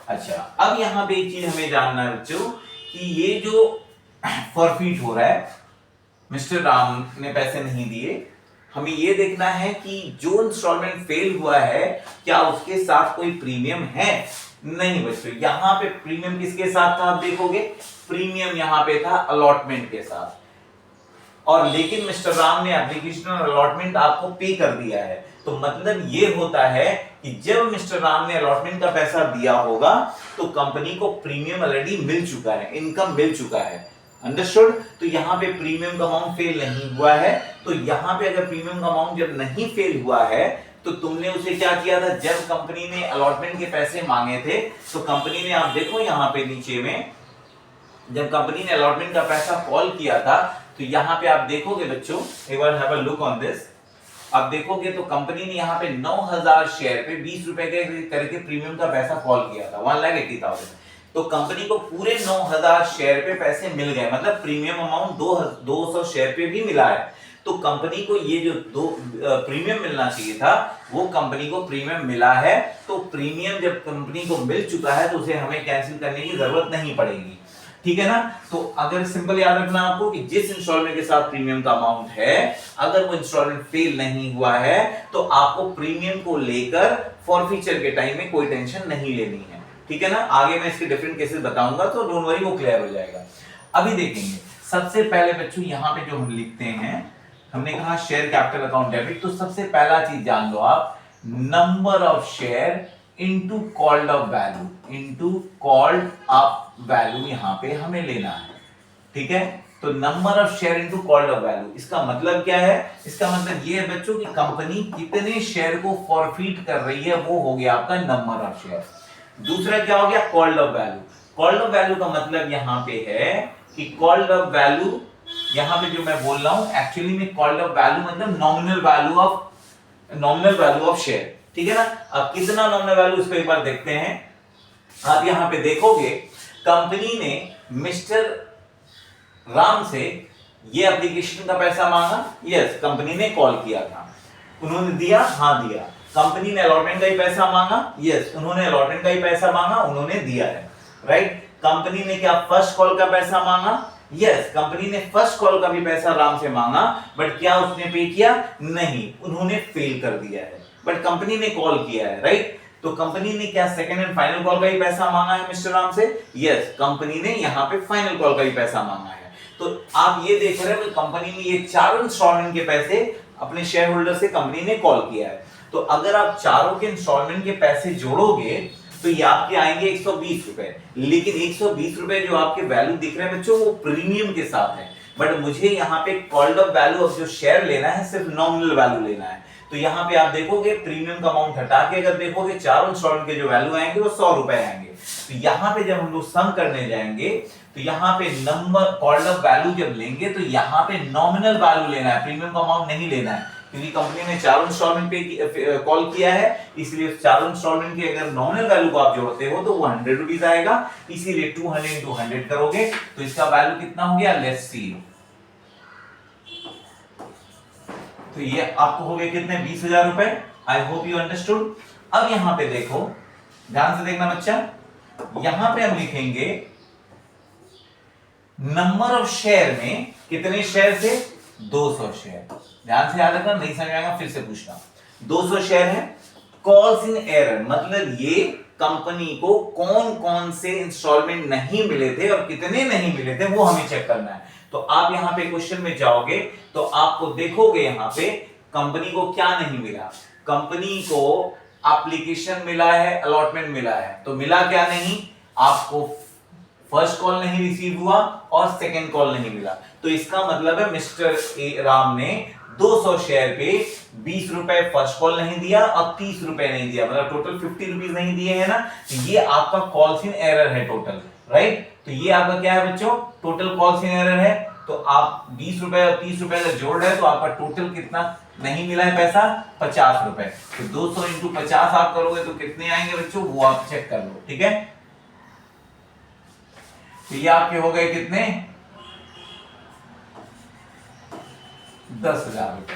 अच्छा, अब यहां पे एक चीज हमें जानना है बच्चों कि ये जो फॉरफीट हो रहा है, मिस्टर राम ने पैसे नहीं दिए, हमें ये देखना है कि जो इंस्टॉलमेंट फेल हुआ है क्या उसके साथ कोई प्रीमियम है। नहीं बच्चों, यहां पे प्रीमियम किसके साथ था आप देखोगे, प्रीमियम यहां पे था अलॉटमेंट के साथ, और लेकिन मिस्टर राम ने एप्लीकेशन और अलॉटमेंट आपको पे कर दिया है। तो मतलब ये होता है कि जब मिस्टर राम ने अलॉटमेंट का पैसा दिया होगा तो कंपनी को प्रीमियम ऑलरेडी मिल चुका है, इनकम मिल चुका है। अंडरस्टूड। तो यहाँ पे प्रीमियम का अमाउंट फेल नहीं हुआ है। तो यहाँ पे अगर प्रीमियम का अमाउंट जब नहीं फेल हुआ है तो तुमने उसे क्या किया था, जब कंपनी ने अलॉटमेंट के पैसे मांगे थे तो कंपनी ने, आप देखो यहाँ पे नीचे में, जब कंपनी ने अलॉटमेंट का पैसा कॉल किया था तो यहाँ पे आप देखोगे बच्चों, एक बार have a look on this, आप देखोगे तो कंपनी ने यहाँ पे 9000 शेयर पे 20 रुपए के करके प्रीमियम का पैसा कॉल किया था, 1,80,000। तो कंपनी को पूरे 9000 शेयर पे पैसे मिल गए, मतलब प्रीमियम अमाउंट 200 शेयर पे भी मिला है। तो कंपनी को ये जो दो प्रीमियम मिलना चाहिए था वो कंपनी को प्रीमियम मिला है, तो प्रीमियम जब कंपनी को मिल चुका है तो उसे हमें कैंसिल करने की जरूरत नहीं पड़ेगी, ठीक है ना। तो अगर सिंपल याद रखना आपको कि जिस इंस्टॉलमेंट के साथ प्रीमियम का अमाउंट है, अगर वो इंस्टॉलमेंट फेल नहीं हुआ है तो आपको प्रीमियम को लेकर फॉरफीचर के टाइम में कोई टेंशन नहीं लेनी है, ठीक है ना। आगे मैं इसके डिफरेंट केसेस बताऊंगा तो डोंट वरी, वो क्लियर हो जाएगा। अभी देखेंगे सबसे पहले बच्चों यहाँ पे जो हम लिखते हैं, हमने कहा शेयर कैपिटल अकाउंट डेबिट, तो सबसे पहला चीज जान लो आप, number of share into called up value, into called up value यहां पे हमें लेना है, ठीक है। तो number of share into called up value, इसका मतलब क्या है? इसका मतलब ये है बच्चों कि कंपनी कितने शेयर को फॉरफीट कर रही है, वो हो गया आपका नंबर ऑफ शेयर। दूसरा क्या हो गया? Called up value. Called up value का मतलब यहां पे है कि कॉल्ड अप वैल्यू, यहां पे जो मैं बोल रहा हूं एक्चुअली में कॉल्ड अप वैल्यू मतलब नॉमिनल वैल्यू ऑफ शेयर, ठीक है ना। अब कितना नॉमिनल वैल्यू, इसको एक बार देखते हैं। आप यहां पे देखोगे कंपनी ने मिस्टर राम से ये एप्लीकेशन का पैसा मांगा, यस कंपनी ने कॉल किया था, उन्होंने दिया, हाँ दिया। कंपनी ने अलॉटमेंट का ही पैसा मांगा, यस उन्होंने अलॉटमेंट का ही पैसा मांगा, उन्होंने दिया है, राइट। कंपनी ने क्या फर्स्ट कॉल का पैसा मांगा, यस कंपनी ने फर्स्ट कॉल का भी पैसा राम से मांगा, बट क्या उसने पे किया? नहीं, उन्होंने फेल कर दिया है, बट कंपनी ने कॉल किया है, राइट। तो कंपनी ने क्या सेकंड एंड फाइनल कॉल का ही पैसा मांगा है मिस्टर राम से? यस कंपनी ने यहाँ पे फाइनल कॉल का ही पैसा मांगा है। तो आप ये देख रहे हो कि कंपनी ने ये चारों इंस्टॉलमेंट के पैसे अपने शेयर होल्डर से कंपनी ने कॉल किया है। तो अगर आप चारों के इंस्टॉलमेंट के पैसे जोड़ोगे तो ये आपके आएंगे 120 रुपए, लेकिन 120 रुपए जो आपके वैल्यू दिख रहे हैं बच्चों वो प्रीमियम के साथ है, बट मुझे यहाँ पे कॉल्ड अप वैल्यू ऑफ जो शेयर लेना है सिर्फ नॉमिनल वैल्यू लेना है। तो यहाँ पे आप देखोगे प्रीमियम का अमाउंट हटा के अगर देखोगे चारों इंस्टॉलमेंट के जो वैल्यू आएंगे वो 100 रुपए आएंगे। तो यहाँ पे जब हम लोग सम करने जाएंगे तो यहाँ पे नंबर कॉल्ड अप वैल्यू जब लेंगे तो यहाँ पे नॉमिनल वैल्यू लेना है, प्रीमियम का अमाउंट नहीं लेना है, क्योंकि कंपनी ने चारों इंस्टॉलमेंट पे कॉल किया है, इसलिए चारों इंस्टॉलमेंट के अगर नॉमिनल वैल्यू को आप जोड़ते हो तो वो 100 रुपीज आएगा, इसीलिए 200 into 100 करोगे तो इसका वैल्यू कितना हो गया? Let's see. तो ये आपको हो गए कितने? 20,000 रुपए। I hope you understood. अब यहां पे देखो, ध्यान से देखना बच्चा, यहां पे हम लिखेंगे नंबर ऑफ शेयर में कितने शेयर थे? 200 शेयर। ध्यान से याद रखना, नहीं समझ आएगा फिर से पूछना। 200 शेयर है। कॉल्स इन एरर मतलब ये कंपनी को कौन कौन से इंस्टॉलमेंट नहीं मिले थे और कितने नहीं मिले थे वो हमें चेक करना है। तो आप यहां पे क्वेश्चन में जाओगे तो आपको देखोगे यहां पे कंपनी को क्या नहीं मिला। कंपनी को एप्लीकेशन मिला है, अलॉटमेंट मिला है, तो मिला क्या नहीं? आपको फर्स्ट कॉल नहीं रिसीव हुआ और सेकंड कॉल नहीं मिला। तो इसका मतलब है मिस्टर राम ने 200 शेयर पे 20 रुपए फर्स्ट कॉल नहीं दिया और 30 रुपए नहीं दिया, मतलब टोटल 50 रुपीज नहीं दिए हैं ना। तो ये आपका कॉल्स इन एरर है टोटल, राइट। तो ये आपका क्या है बच्चों? टोटल कॉल्स इन एरर है। तो आप 20 रुपए और 30 रुपए अगर जोड़ रहे हैं तो आपका टोटल कितना नहीं मिला है पैसा? 50 रुपए। तो 200 इंटू 50 आप करोगे तो कितने आएंगे बच्चों वो आप चेक कर लो, ठीक है। तो ये आपके हो गए कितने? 10,000 रुपए।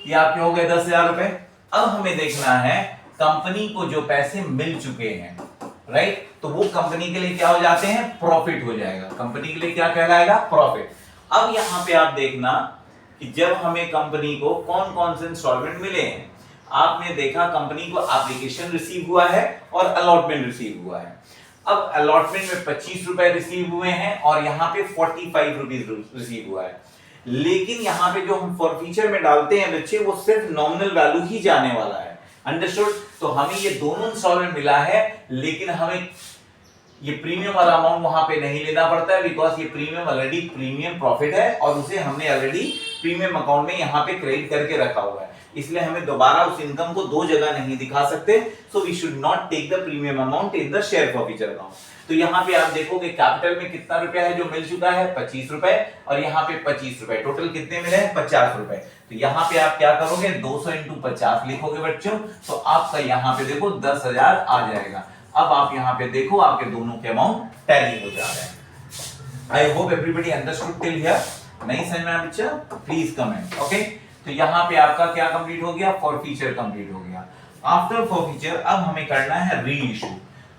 ये आपके हो गए 10,000 रुपए। अब हमें देखना है कंपनी को जो पैसे मिल चुके हैं, राइट, तो वो कंपनी के लिए क्या हो जाते हैं? प्रॉफिट हो जाएगा। कंपनी के लिए क्या कहलाएगा? प्रॉफिट। अब यहां पे आप देखना कि जब हमें कंपनी को कौन कौन से इंस्टॉलमेंट मिले हैं। आपने देखा कंपनी को एप्लीकेशन रिसीव हुआ है और अलॉटमेंट रिसीव हुआ है। अब अलॉटमेंट में 25 रुपए रिसीव हुए हैं और यहाँ पे 45 रुपीज रिसीव हुआ है, लेकिन यहाँ पे जो हम फॉरफीचर में डालते हैं बच्चे वो सिर्फ नॉमिनल वैल्यू ही जाने वाला है, अंडरस्टूड। तो हमें ये दोनों इंस्टॉलमेंट मिला है, लेकिन हमें ये प्रीमियम वाला अमाउंट वहां पे नहीं लेना पड़ता है, बिकॉज ये प्रीमियम ऑलरेडी प्रीमियम प्रॉफिट है और उसे हमने ऑलरेडी प्रीमियम अकाउंट में यहाँ पे क्रेडिट करके रखा हुआ है, इसलिए हमें दोबारा उस इनकम को दो जगह नहीं दिखा सकते। So we should not take the premium amount in the share forfeiture account. तो यहाँ पे आप देखोगे कैपिटल में कितना रुपया है जो मिल चुका है? 25 रुपए, और यहाँ पे 25 रुपए, टोटल कितने मिले हैं? 50 रुपए। तो यहाँ पे आप क्या करोगे? 200 इंटू 50 लिखोगे बच्चों, तो आपका यहाँ पे देखो 10,000 आ जाएगा। अब आप यहाँ पे देखो आपके दोनों के अमाउंट टैली हो जा रहे हैं। आई hope everybody understood till here. नहीं समझ में आया बच्चा, प्लीज कमेंट। ओके, तो यहाँ पे आपका क्या कंप्लीट हो गया, फॉरफीचर कंप्लीट हो गया। आफ्टर फॉरफीचर अब हमें करना है री इशू।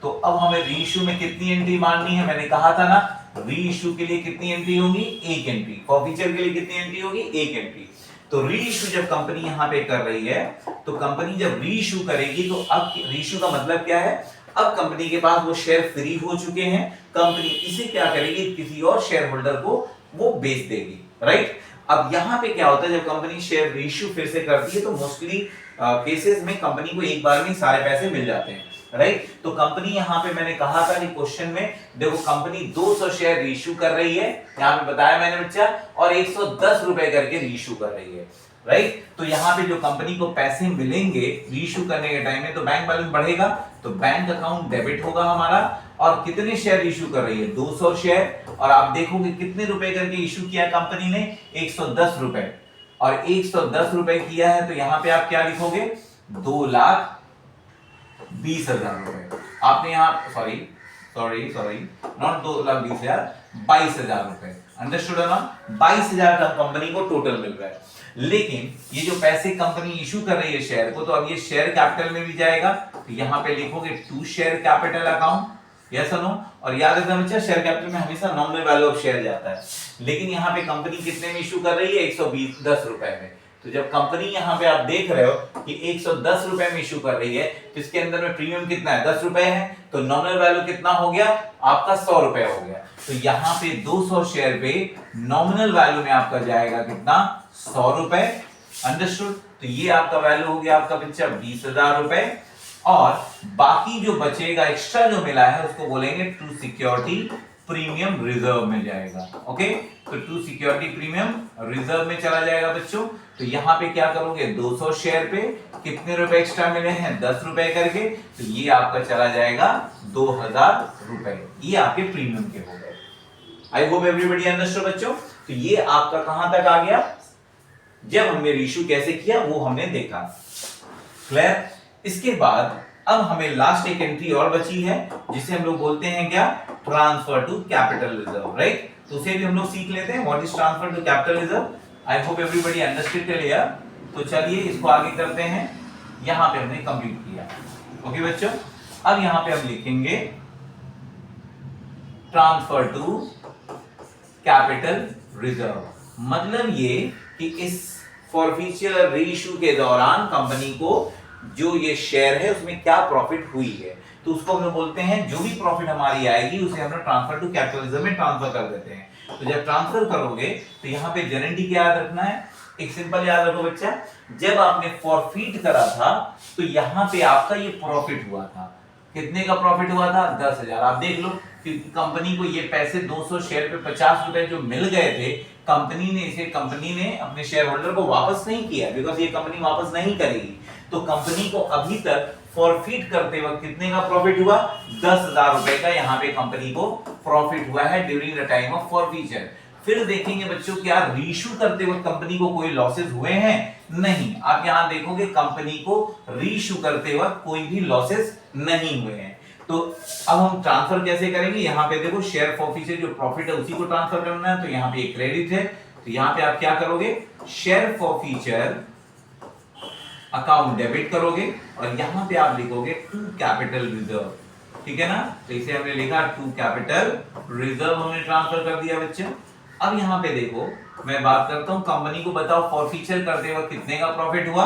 तो अब हमें री इशू में कितनी एंट्री माननी है, मैंने कहा था ना री इशू के लिए कितनी एंट्री होगी, एक एंट्री। फॉरफीचर के लिए कितनी एंट्री होगी, एक एंट्री। तो री इशू जब कंपनी यहाँ पे कर रही है, तो कंपनी जब री इशू करेगी, तो अब री इशू का मतलब क्या है, अब कंपनी के पास वो शेयर फ्री हो चुके हैं, कंपनी इसे क्या करेगी, किसी और शेयर होल्डर को वो बेच देगी, राइट। अब यहाँ पे क्या होता है, जब कंपनी शेयर रीइश्यू फिर से करती है, तो मोस्टली केसेस में कंपनी को एक बार में सारे पैसे मिल जाते हैं, राइट। तो कंपनी यहाँ पे मैंने कहा था कि क्वेश्चन में देखो कंपनी 200 शेयर रीइश्यू कर रही है, यहाँ पे बताया मैंने बच्चा, और 110 रुपए करके रीइश्यू कर रही है, राइट। तो यहाँ पे जो कंपनी को पैसे मिलेंगे रीइश्यू करने के टाइम में, तो बैंक बैलेंस बढ़ेगा, तो बैंक अकाउंट डेबिट होगा हमारा। और कितने शेयर इशू कर रही है, 200 शेयर, और आप देखोगे कितने रुपए करके इशू किया कंपनी ने, 110 रुपए, और 110 रुपए किया है, तो यहाँ पे आप क्या लिखोगे, 2,20,000 रुपए। आपने यहाँ सॉरी नॉट 2,20,000, 22,000 रुपए। अंडरस्टूड है ना, 22,000 का कंपनी को टोटल मिल रहा है। लेकिन ये जो पैसे कंपनी इशू कर रही है शेयर को, तो अब ये शेयर कैपिटल में भी जाएगा, तो यहाँ पे लिखोगे to share capital account, yes और नो। और याद रखना बच्चा, शेयर कैपिटल में हमेशा नॉमिनल वैल्यू ऑफ शेयर जाता है, लेकिन यहाँ पे कंपनी कितने में इशू कर रही है, 110 रुपए में। तो जब कंपनी यहाँ पे आप देख रहे हो कि 110 रुपए में इशू कर रही है, तो इसके अंदर में प्रीमियम कितना है, 10 रुपए है, तो नॉमिनल वैल्यू कितना हो गया आपका, 100 रुपए हो गया। तो यहाँ पे 200 शेयर पे नॉमिनल वैल्यू में आपका जाएगा कितना, 100 रुपए। अंडरस्टूड। तो ये आपका वैल्यू हो गया आपका बच्चा 20,000 रुपए, और बाकी जो बचेगा एक्स्ट्रा जो मिला है उसको बोलेंगे टू सिक्योरिटी प्रीमियम रिजर्व में जाएगा। ओके, तो टू सिक्योरिटी प्रीमियम रिजर्व में चला जाएगा बच्चों। तो यहाँ पे क्या करोगे, 200 शेयर पे कितने रुपए एक्स्ट्रा मिले हैं, 10 रुपए करके, तो ये आपका चला जाएगा 2,000 रुपए, ये आपके प्रीमियम के हो गए। आई होप एवरीबॉडी अंडरस्टूड बच्चों। तो ये आपका कहां तक आ गया, जब हमने रीइश्यू कैसे किया वो हमने देखा, क्लियर। इसके बाद अब हमें लास्ट एक एंट्री और बची है, जिसे हम लोग बोलते हैं क्या, transfer to capital reserve, right. तो उसे भी हम लोग सीख लेते हैं, what is transfer to capital reserve. I hope everybody understood clear. तो चलिए इसको आगे करते हैं, यहां पे हमने कंप्लीट किया। ओके बच्चों, अब यहां पे हम लिखेंगे ट्रांसफर टू कैपिटल रिजर्व। मतलब ये कि इस फॉरफीचर रीइश्यू के दौरान कंपनी को जो ये शेयर है उसमें क्या प्रॉफिट हुई है, तो उसको हम लोग बोलते हैं, जो भी प्रॉफिट हमारी आएगी उसे हम लोग ट्रांसफर टू कैपिटल रिजर्व में ट्रांसफर कर देते हैं। तो जब ट्रांसफर करोगे तो यहाँ पे गारंटी क्या याद रखना है, एक सिंपल याद रखो बच्चा, जब आपने फॉरफीट करा था तो यहाँ पे आपका ये प्रॉफिट हुआ था, कितने का प्रॉफिट हुआ था, 10,000। आप देख लो कि कंपनी को ये पैसे 200 शेयर पे 50 रुपए जो मिल गए थे, कंपनी ने अपने शेयर होल्डर को वापस नहीं किया, बिकॉज ये कंपनी वापस नहीं करेगी। तो कंपनी को अभी तक फॉरफीट करते वक्त कितने का प्रॉफिट हुआ, 10,000 रुपए का यहाँ पे कंपनी को प्रॉफिट हुआ है during the time of forfeiture. फिर देखेंगे बच्चों क्या रीइश्यू करते वक्त कंपनी को कोई लॉसेस हुए हैं, नहीं। आप यहां देखोगे कंपनी को रीइश्यू करते वक्त कोई भी लॉसेस नहीं हुए हैं। तो अब हम ट्रांसफर कैसे करेंगे, यहाँ पे देखो शेयर फॉरफीचर जो प्रॉफिट है उसी को ट्रांसफर करना है, तो यहाँ पे एक क्रेडिट है, तो यहाँ पे आप क्या करोगे, शेयर फॉरफीचर अकाउंट डेबिट करोगे, और यहाँ पे आप लिखोगे टू कैपिटल रिजर्व, ठीक है ना। तो इसे हमने लिखा टू कैपिटल रिजर्व, हमने ट्रांसफर कर दिया बच्चे। अब यहाँ पे देखो मैं बात करता हूँ, कंपनी को बताओ फॉरफीचर करते वक्त कितने का प्रॉफिट हुआ,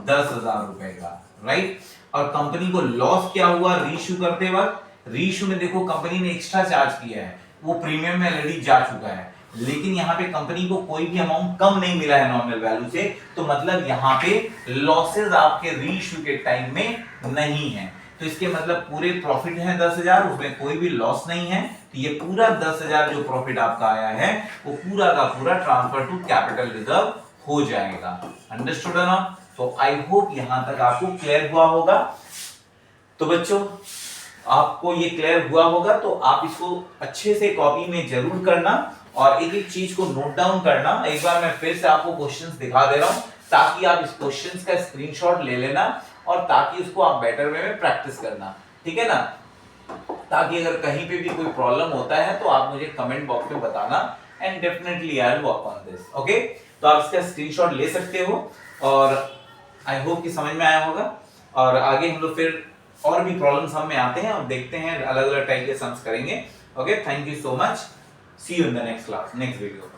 10,000 रुपए का, राइट। और कंपनी को लॉस क्या हुआ रीइश्यू करते वक्त, रीइश्यू में देखो कंपनी ने एक्स्ट्रा चार्ज किया है, वो प्रीमियम में ऑलरेडी जा चुका है, लेकिन यहाँ पे कंपनी को कोई भी अमाउंट कम नहीं मिला है नॉमिनल वैल्यू से, तो मतलब यहाँ पे लॉसेस आपके रीइश्यू के टाइम में नहीं है। तो इसके मतलब पूरे प्रॉफिट है 10,000, उसमें कोई भी लॉस नहीं है, तो ये पूरा 10,000 जो प्रॉफिट आपका आया है वो पूरा का पूरा ट्रांसफर टू कैपिटल रिजर्व हो जाएगा। अंडरस्टूड है ना। तो आई होप यहां तक आपको क्लियर हुआ होगा। तो बच्चों आपको ये क्लियर हुआ होगा, तो आप इसको अच्छे से कॉपी में जरूर करना और एक एक चीज को नोट डाउन करना। एक बार मैं फिर से आपको क्वेश्चंस दिखा दे रहा हूं, ताकि आप इस क्वेश्चंस का स्क्रीनशॉट ले लेना और ताकि उसको आप बेटर वे में प्रैक्टिस करना, ठीक है ना। ताकि अगर कहीं पे भी कोई प्रॉब्लम होता है तो आप मुझे कमेंट बॉक्स में बताना and definitely I will work on this. Okay, तो आप इसका स्क्रीनशॉट ले सकते हो और आई होप कि समझ में आया होगा। और आगे हम लोग फिर और भी प्रॉब्लम सम में आते हैं और देखते हैं अलग अलग टाइप के सम्स करेंगे। Okay, thank you so much, see you in the next class, next video.